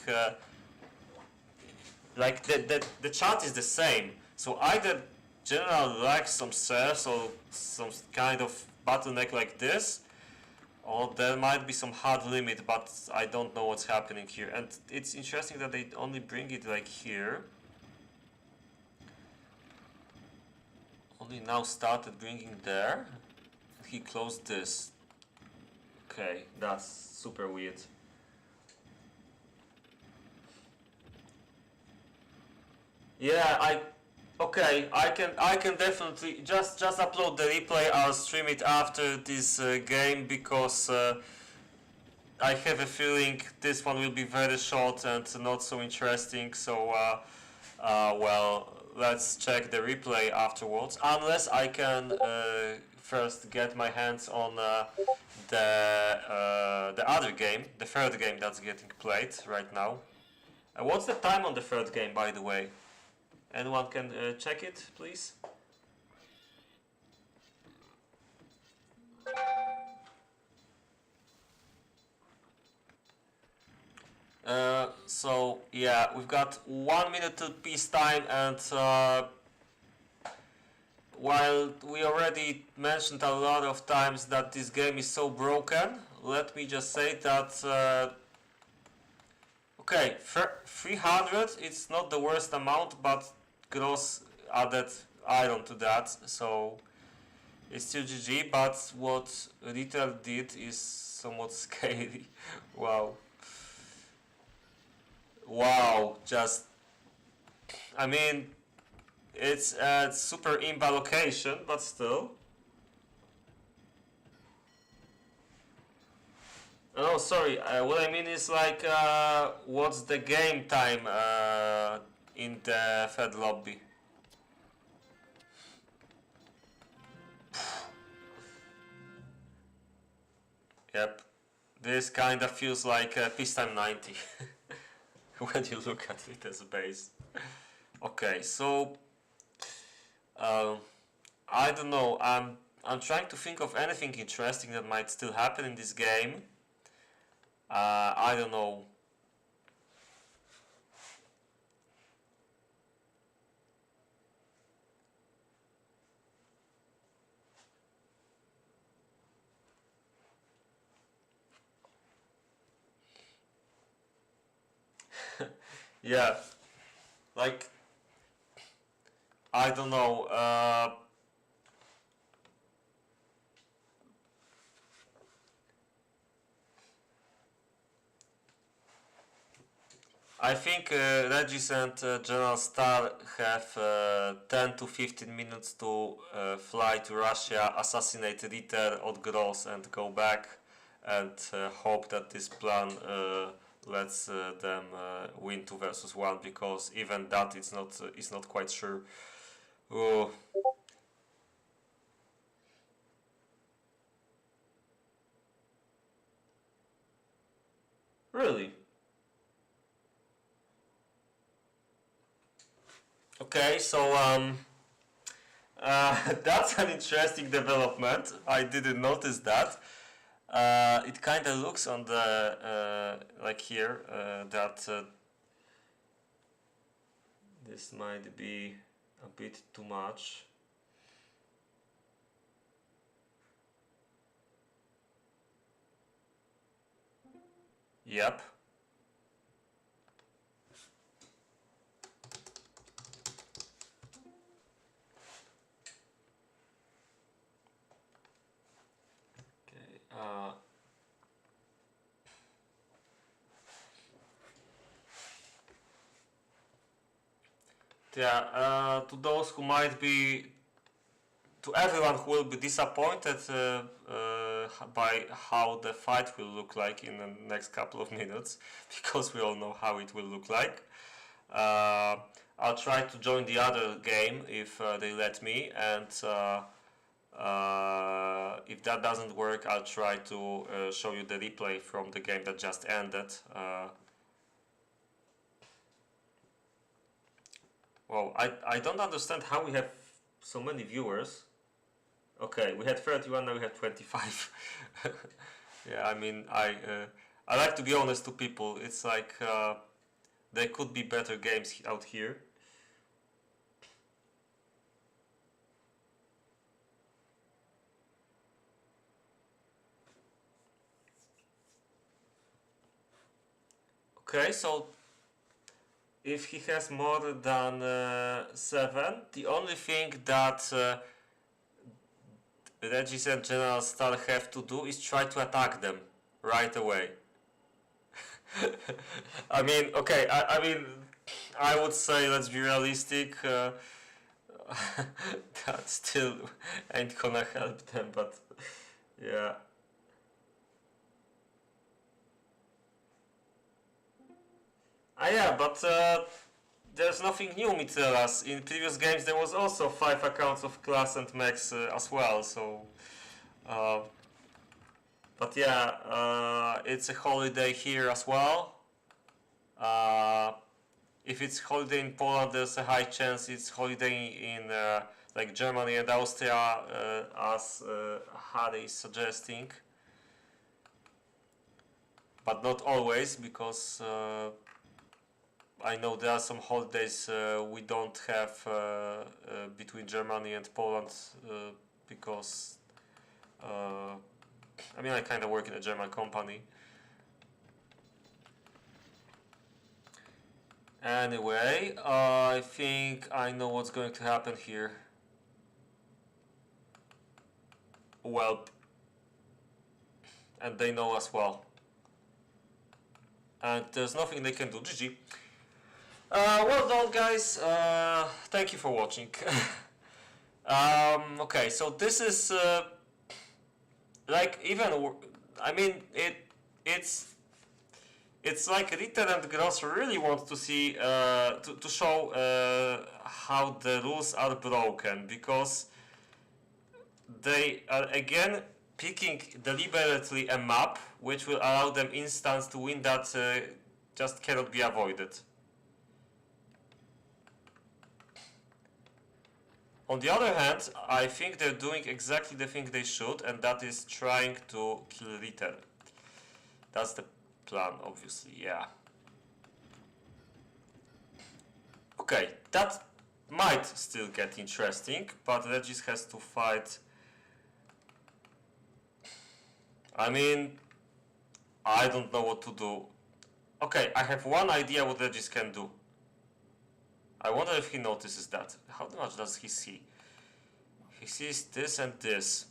Like the chart is the same. So either general lacks some cells or some kind of bottleneck like this, or there might be some hard limit, but I don't know what's happening here. And it's interesting that they only bring it like here. Only now started bringing there. He closed this. Okay, that's super weird. Yeah, okay, I can definitely just upload the replay. I'll stream it after this game because I have a feeling this one will be very short and not so interesting. So well, let's check the replay afterwards. Unless I can first get my hands on the other game, the third game that's getting played right now. What's the time on the third game, by the way? Anyone can check it, please? So yeah, we've got 1 minute to peacetime, and while we already mentioned a lot of times that this game is so broken, let me just say that okay, 300, it's not the worst amount, but Gross added iron to that, so it's still GG, but what Retail did is somewhat scary. Wow. Wow, just, I mean, it's a super imba location, but still. Oh, sorry, what I mean is like, what's the game time in the Fed lobby? Yep, this kind of feels like Peacetime 90 when you look at it as a base. Okay, so I don't know. I'm trying to think of anything interesting that might still happen in this game. I don't know. Yeah, like I don't know. I think Regis and General Star have 10 to 15 minutes to fly to Russia, assassinate Ritter or Gross, and go back, and hope that this plan lets them win 2 versus 1, because even that is not quite sure. Oh. Really? Okay, so that's an interesting development. I didn't notice that. It kind of looks on the like here that this might be a bit too much. Yep. Yeah, to those who might be, to everyone who will be disappointed by how the fight will look like in the next couple of minutes, because we all know how it will look like. I'll try to join the other game if they let me, and if that doesn't work, I'll try to show you the replay from the game that just ended. Well, I don't understand how we have so many viewers. Okay, we had 31, now we have 25. Yeah, I mean, I like to be honest to people. It's like there could be better games out here. Okay, so if he has more than 7, the only thing that Regis and General Star have to do is try to attack them right away. I mean, okay, I mean, I would say, let's be realistic, that still ain't gonna help them, but yeah. Yeah, but there's nothing new, Mitrelas. In previous games there was also 5 accounts of class and max as well, so... but yeah, it's a holiday here as well. If it's holiday in Poland, there's a high chance it's holiday in like Germany and Austria, as Harry is suggesting. But not always, because I know there are some holidays we don't have between Germany and Poland, because I mean, I kind of work in a German company. Anyway, I think I know what's going to happen here. Well, and they know as well. And there's nothing they can do. GG. Well done, guys. Thank you for watching. Okay, so this is like, even, I mean, it's like Ritter and Gross really want to see to show how the rules are broken, because they are again picking deliberately a map which will allow them instance to win that just cannot be avoided. On the other hand, I think they're doing exactly the thing they should, and that is trying to kill Ritter. That's the plan, obviously, yeah. Okay, that might still get interesting, but Regis has to fight. I mean, I don't know what to do. Okay, I have one idea what Regis can do. I wonder if he notices that. How much does he see? He sees this and this.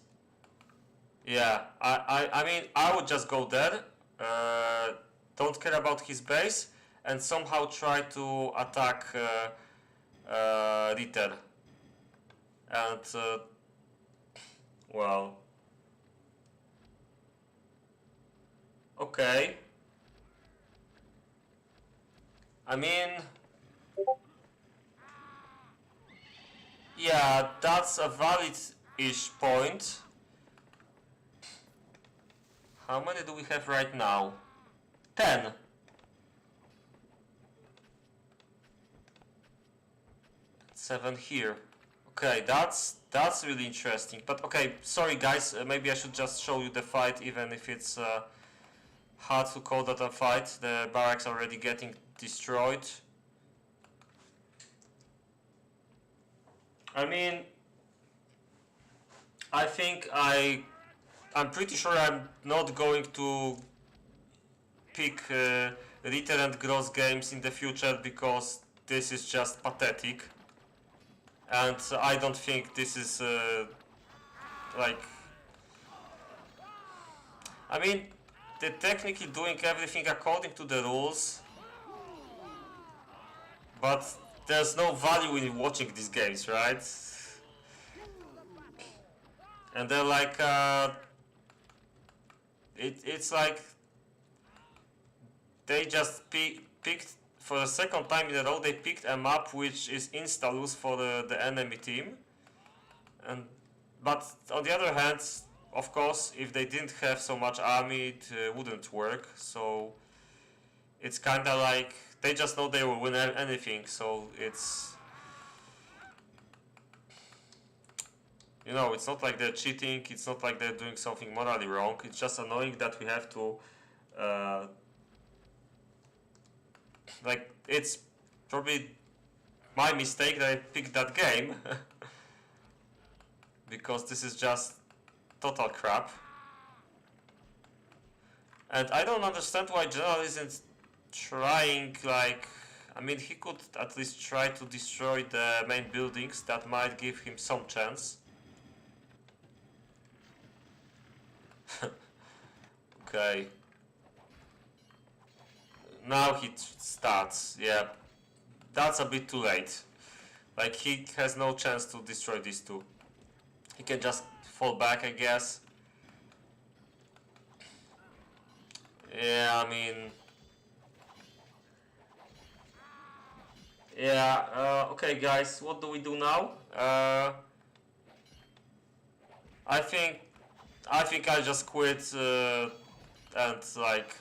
Yeah, I mean, I would just go there, don't care about his base, and somehow try to attack Ritter. And, well... Okay. I mean... Yeah, that's a valid-ish point. How many do we have right now? 10. Seven here. Okay, that's really interesting. But okay, sorry guys, maybe I should just show you the fight, even if it's hard to call that a fight. The barracks are already getting destroyed. I mean, I think I'm pretty sure I'm not going to pick Ritter and Gross games in the future, because this is just pathetic. And I don't think this is like... I mean, they're technically doing everything according to the rules, but there's no value in watching these games, right? And they're like, it's like they just picked for the second time in a row. They picked a map which is insta-lose for the enemy team, and but on the other hand, of course, if they didn't have so much army, it wouldn't work. So it's kind of like they just know they will win anything. So it's, you know, it's not like they're cheating. It's not like they're doing something morally wrong. It's just annoying that we have to, like, it's probably my mistake that I picked that game because this is just total crap. And I don't understand why General isn't trying, like, I mean, he could at least try to destroy the main buildings. That might give him some chance. Okay. Now he starts, yeah. That's a bit too late. Like, he has no chance to destroy these two. He can just fall back, I guess. Yeah, I mean... Yeah, okay guys, what do we do now? I think I'll just quit and like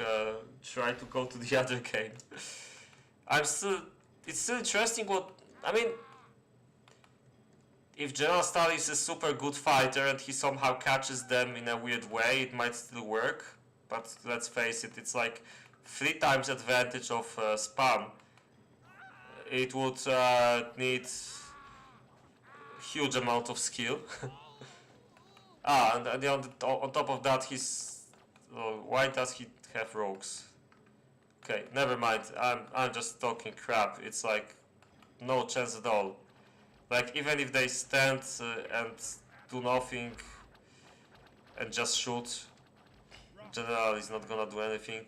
try to go to the other game. It's still interesting what, I mean, if General Stalin is a super good fighter and he somehow catches them in a weird way, it might still work. But let's face it, it's like 3 times advantage of spam. It would need huge amount of skill. And on top of that, why does he have rogues? Okay, never mind. I'm just talking crap. It's like no chance at all. Like, even if they stand and do nothing and just shoot, General is not gonna do anything.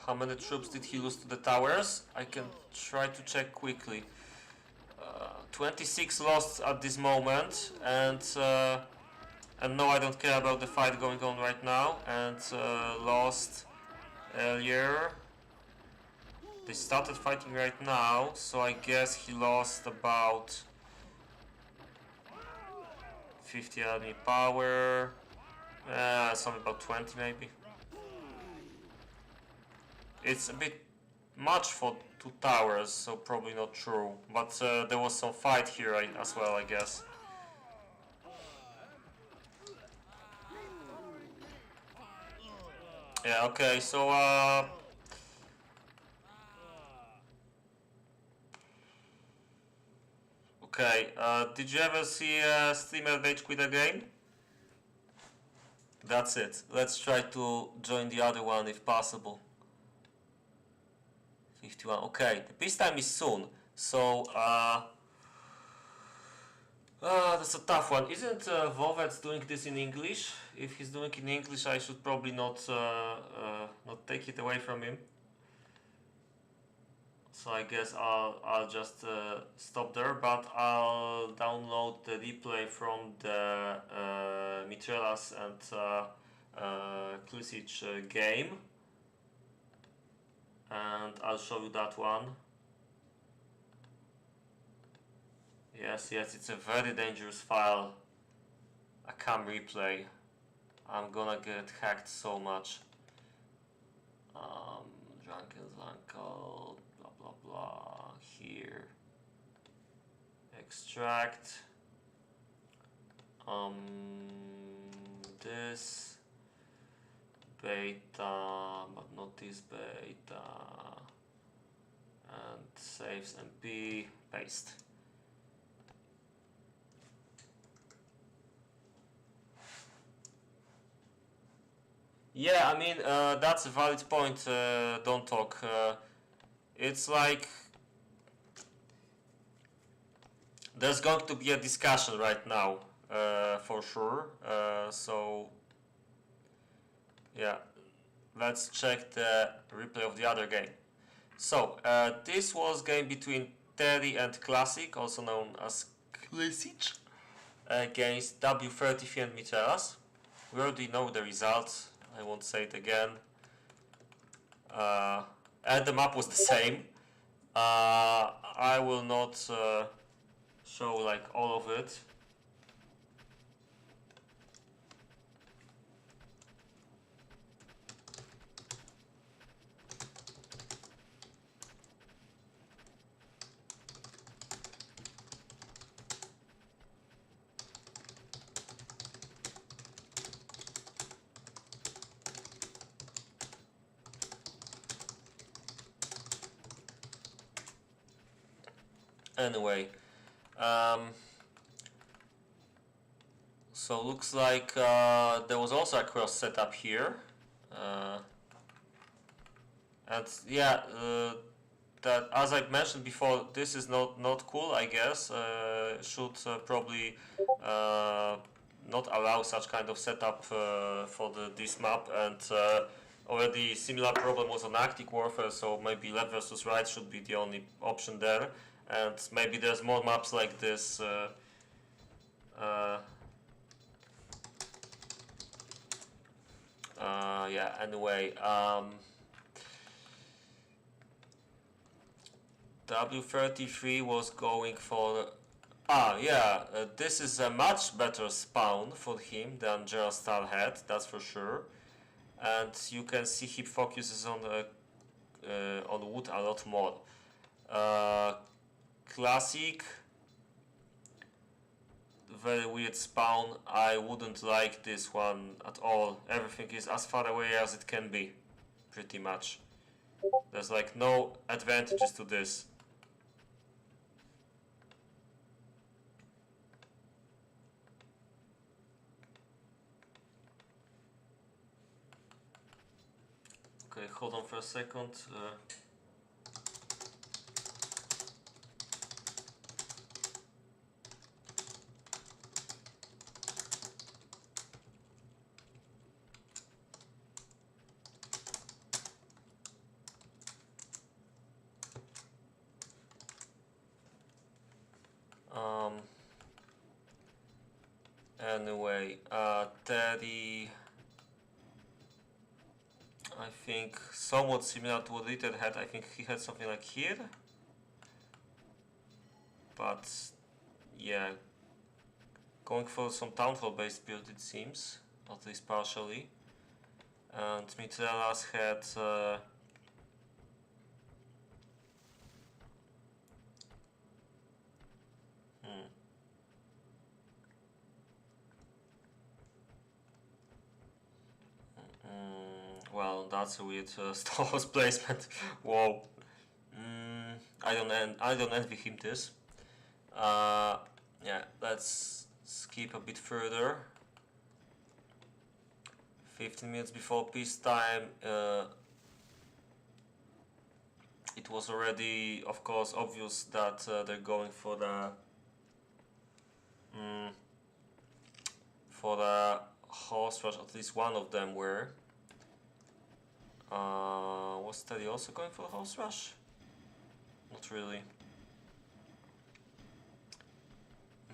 How many troops did he lose to the towers? I can try to check quickly. 26 lost at this moment, and no, I don't care about the fight going on right now. And lost earlier. They started fighting right now, so I guess he lost about 50 army power. Something about 20 maybe. It's a bit much for 2 towers, so probably not true. But there was some fight here as well, I guess. Yeah, okay, so okay, did you ever see a streamer rage quit a game? That's it. Let's try to join the other one if possible. 51. Okay, the peacetime is soon, so that's a tough one. Isn't Vovets doing this in English? If he's doing it in English, I should probably not take it away from him. So I guess I'll just stop there, but I'll download the replay from the Mitrelas and Klisic game. And I'll show you that one. Yes, it's a very dangerous file. A KaM replay. I'm gonna get hacked so much. Drunken's uncle, blah blah blah. Here. Extract. This. Beta, but not this beta, and saves MP, paste. Yeah, I mean, that's a valid point, don't talk. It's like there's going to be a discussion right now, for sure, so yeah, let's check the replay of the other game. So, this was game between Terry and Classic, also known as Klesic, against W33 and Michelas. We already know the results, I won't say it again. And the map was the same. I will not show like all of it. Anyway, so looks like there was also a cross setup here, and yeah, that as I mentioned before, this is not cool. I guess should probably not allow such kind of setup for this map, and already similar problem was on Arctic Warfare, so maybe left versus right should be the only option there. And maybe there's more maps like this. Yeah. Anyway, W33 was going for. Yeah. This is a much better spawn for him than Gerald Stahl had. That's for sure. And you can see he focuses on wood a lot more. Classic, very weird spawn. I wouldn't like this one at all. Everything is as far away as it can be, pretty much. There's like no advantages to this. Okay, hold on for a second. Anyway, Teddy, I think somewhat similar to what Little had. I think he had something like here, but yeah, going for some town hall based build it seems, at least partially. And Mitrelas had well, that's a weird Star Wars placement. Whoa. I don't envy him this. Yeah, let's skip a bit further. 15 minutes before peacetime, it was already, of course, obvious that they're going for the horse rush. At least one of them were. Was Teddy also going for the horse rush? Not really.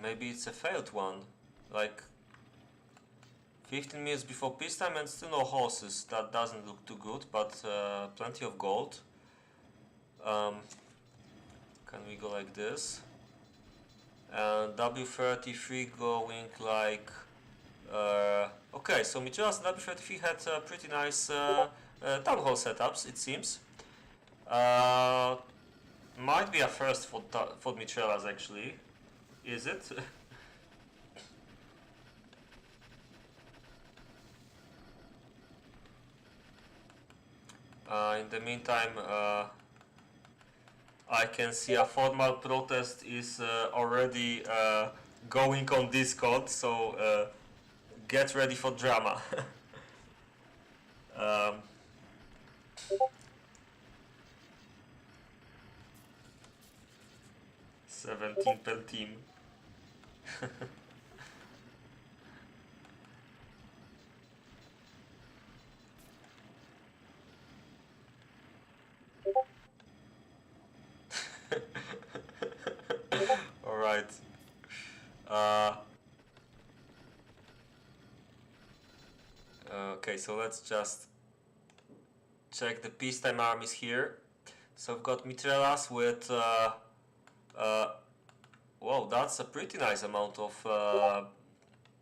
Maybe it's a failed one. Like 15 minutes before peacetime and still no horses. That doesn't look too good, but plenty of gold. Can we go like this? And W33 going like... okay, so Michelas and W33 had pretty nice town hall setups, it seems. Might be a first for Michelas actually. Is it? In the meantime, I can see a formal protest is already going on Discord, so get ready for drama. 17 per team. right. Uh, okay, so let's just check the peacetime armies here. So we've got Mitrelas with wow, that's a pretty nice amount of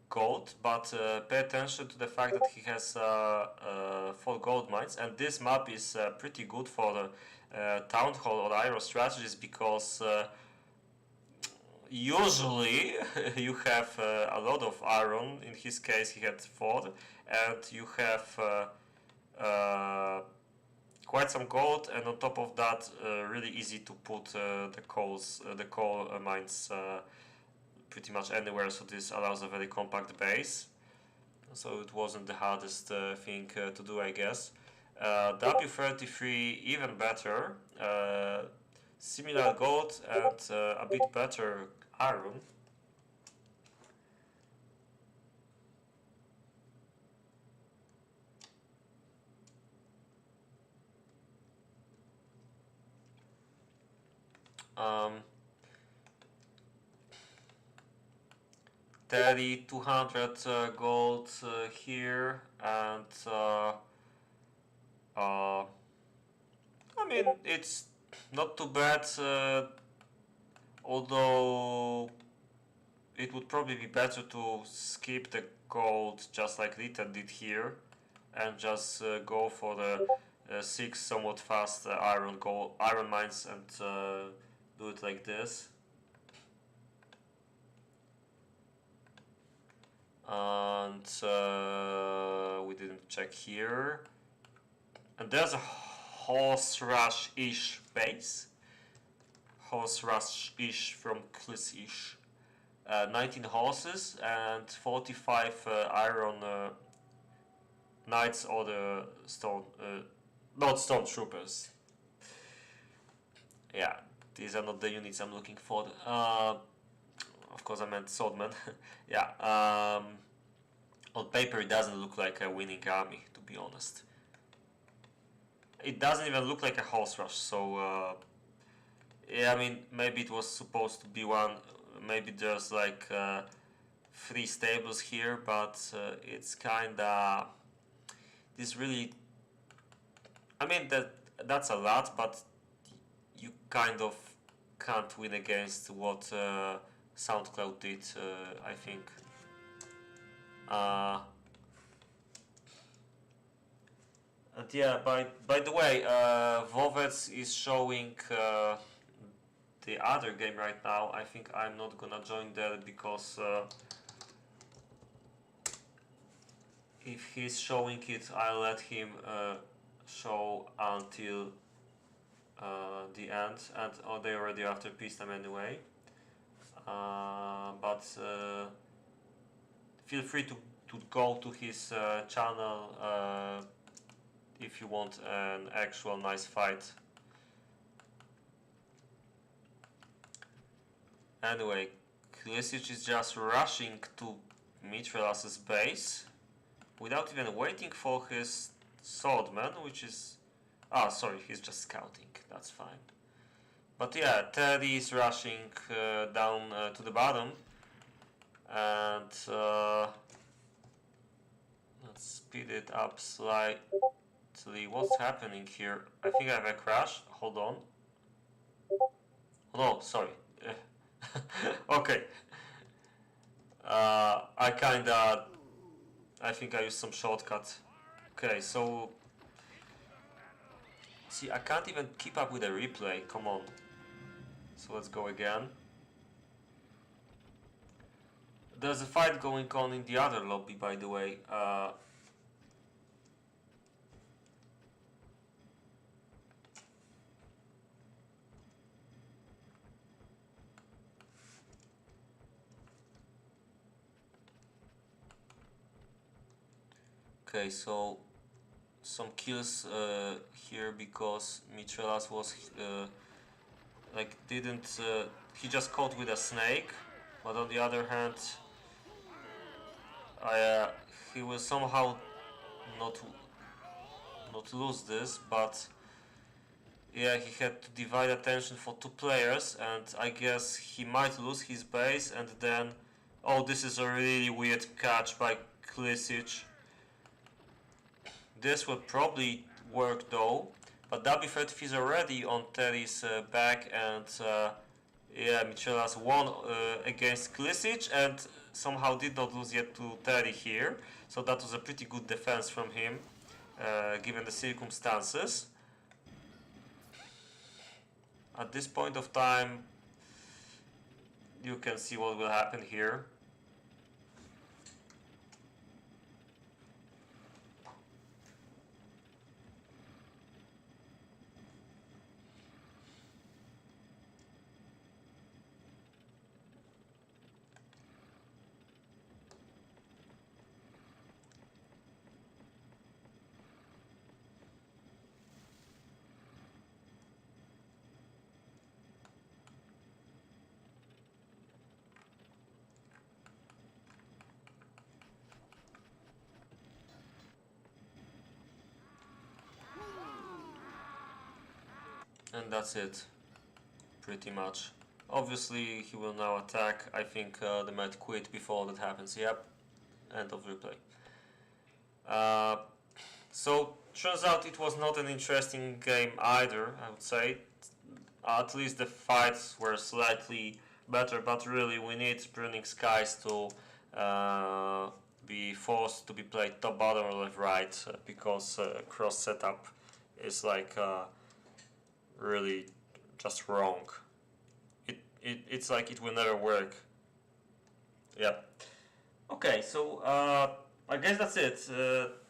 gold, but pay attention to the fact that he has 4 gold mines, and this map is pretty good for the Town Hall or Iron strategies, because usually you have a lot of iron. In his case he had 4, and you have quite some gold, and on top of that really easy to put the coal mines pretty much anywhere, so this allows a very compact base. So it wasn't the hardest thing to do, I guess. W33 even better, similar gold and a bit better iron. Um, 200 gold here, and I mean, it's not too bad, although it would probably be better to skip the gold just like Rita did here, and just go for the 6 somewhat fast iron mines, and do it like this. And we didn't check here. And there's a horse rush-ish base. Horse rush-ish from Klish-ish. 19 horses and 45 iron knights, or the stone, not stormtroopers. Yeah, these are not the units I'm looking for. Of course, I meant swordmen. Yeah, on paper it doesn't look like a winning army, to be honest. It doesn't even look like a horse rush, so yeah, I mean, maybe it was supposed to be one. Maybe there's like 3 stables here, but it's kinda. This really. I mean, that's a lot, but you kind of can't win against what SoundCloud did, I think. And yeah, by the way, Vovets is showing the other game right now. I think I'm not gonna join there, because if he's showing it, I'll let him show until the end, and they already after peacetime anyway. But feel free to go to his channel if you want an actual nice fight. Anyway, Klisic is just rushing to Mitrelas's base without even waiting for his swordman, which is... Ah, sorry, he's just scouting, that's fine. But yeah, Teddy is rushing down to the bottom, and let's speed it up slightly. What's happening here? I think I have a crash. Hold on. Oh, no, sorry. Okay. I think I used some shortcut. Okay, so... See, I can't even keep up with the replay. Come on. So let's go again. There's a fight going on in the other lobby, by the way. Okay, so some kills here, because Mitrelas was like didn't he just caught with a snake, but on the other hand he will somehow not lose this, but yeah, he had to divide attention for two players, and I guess he might lose his base, and then, oh, this is a really weird catch by Klisic. This will probably work though, but W35 is already on Terry's back, and yeah, Michelas won against Klisic and somehow did not lose yet to Terry here, so that was a pretty good defense from him, given the circumstances. At this point of time, you can see what will happen here. And that's it, pretty much. Obviously, he will now attack. I think they might quit before that happens. Yep, end of replay. So, turns out it was not an interesting game either, I would say. At least the fights were slightly better, but really we need Burning Skies to be forced to be played top, bottom, or left, right, because cross setup is like really just wrong. It's like it will never work. Yeah. Okay, so I guess that's it.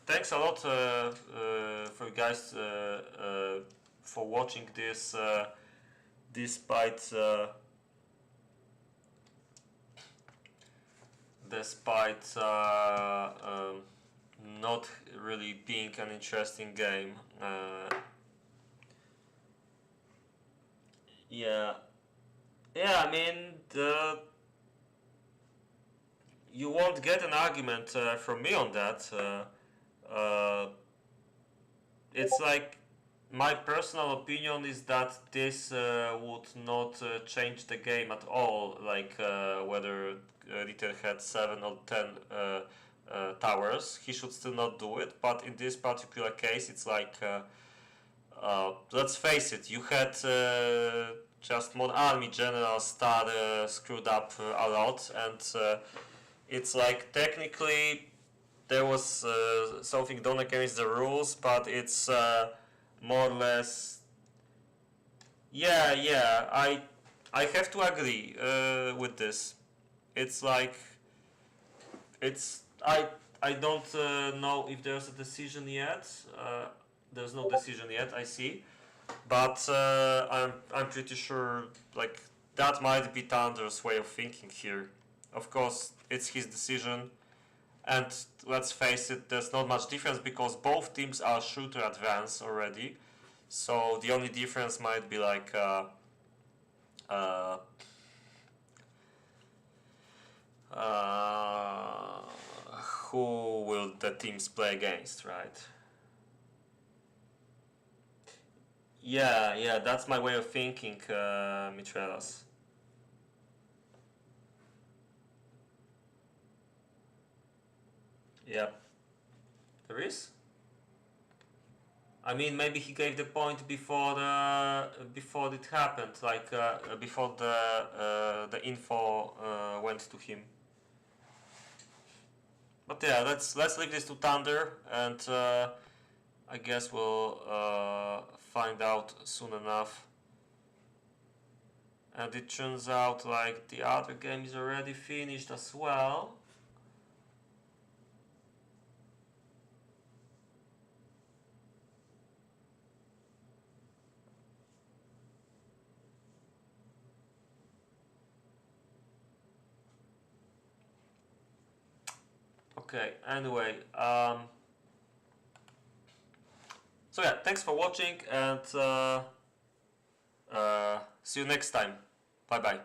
Thanks a lot for you guys for watching this, despite not really being an interesting game. Yeah, I mean, you won't get an argument from me on that. It's like my personal opinion is that this would not change the game at all. Like whether Ritter had 7 or 10 towers, he should still not do it. But in this particular case, it's like. Let's face it, you had just one army generals that screwed up a lot, and it's like technically there was something done against the rules, but it's more or less. Yeah, I have to agree with this. It's like I don't know if there's a decision yet. There's no decision yet, I see, but I'm pretty sure like that might be Thunder's way of thinking here. Of course, it's his decision, and let's face it, there's not much difference because both teams are shooter advanced already. So the only difference might be like who will the teams play against, right? Yeah, that's my way of thinking, Mitrelas. Yep. There is? I mean, maybe he gave the point before it happened, like before the info went to him. But yeah, let's leave this to Thunder, and I guess we'll find out soon enough. And it turns out like the other game is already finished as well. Okay, anyway, so yeah, thanks for watching, and see you next time. Bye bye.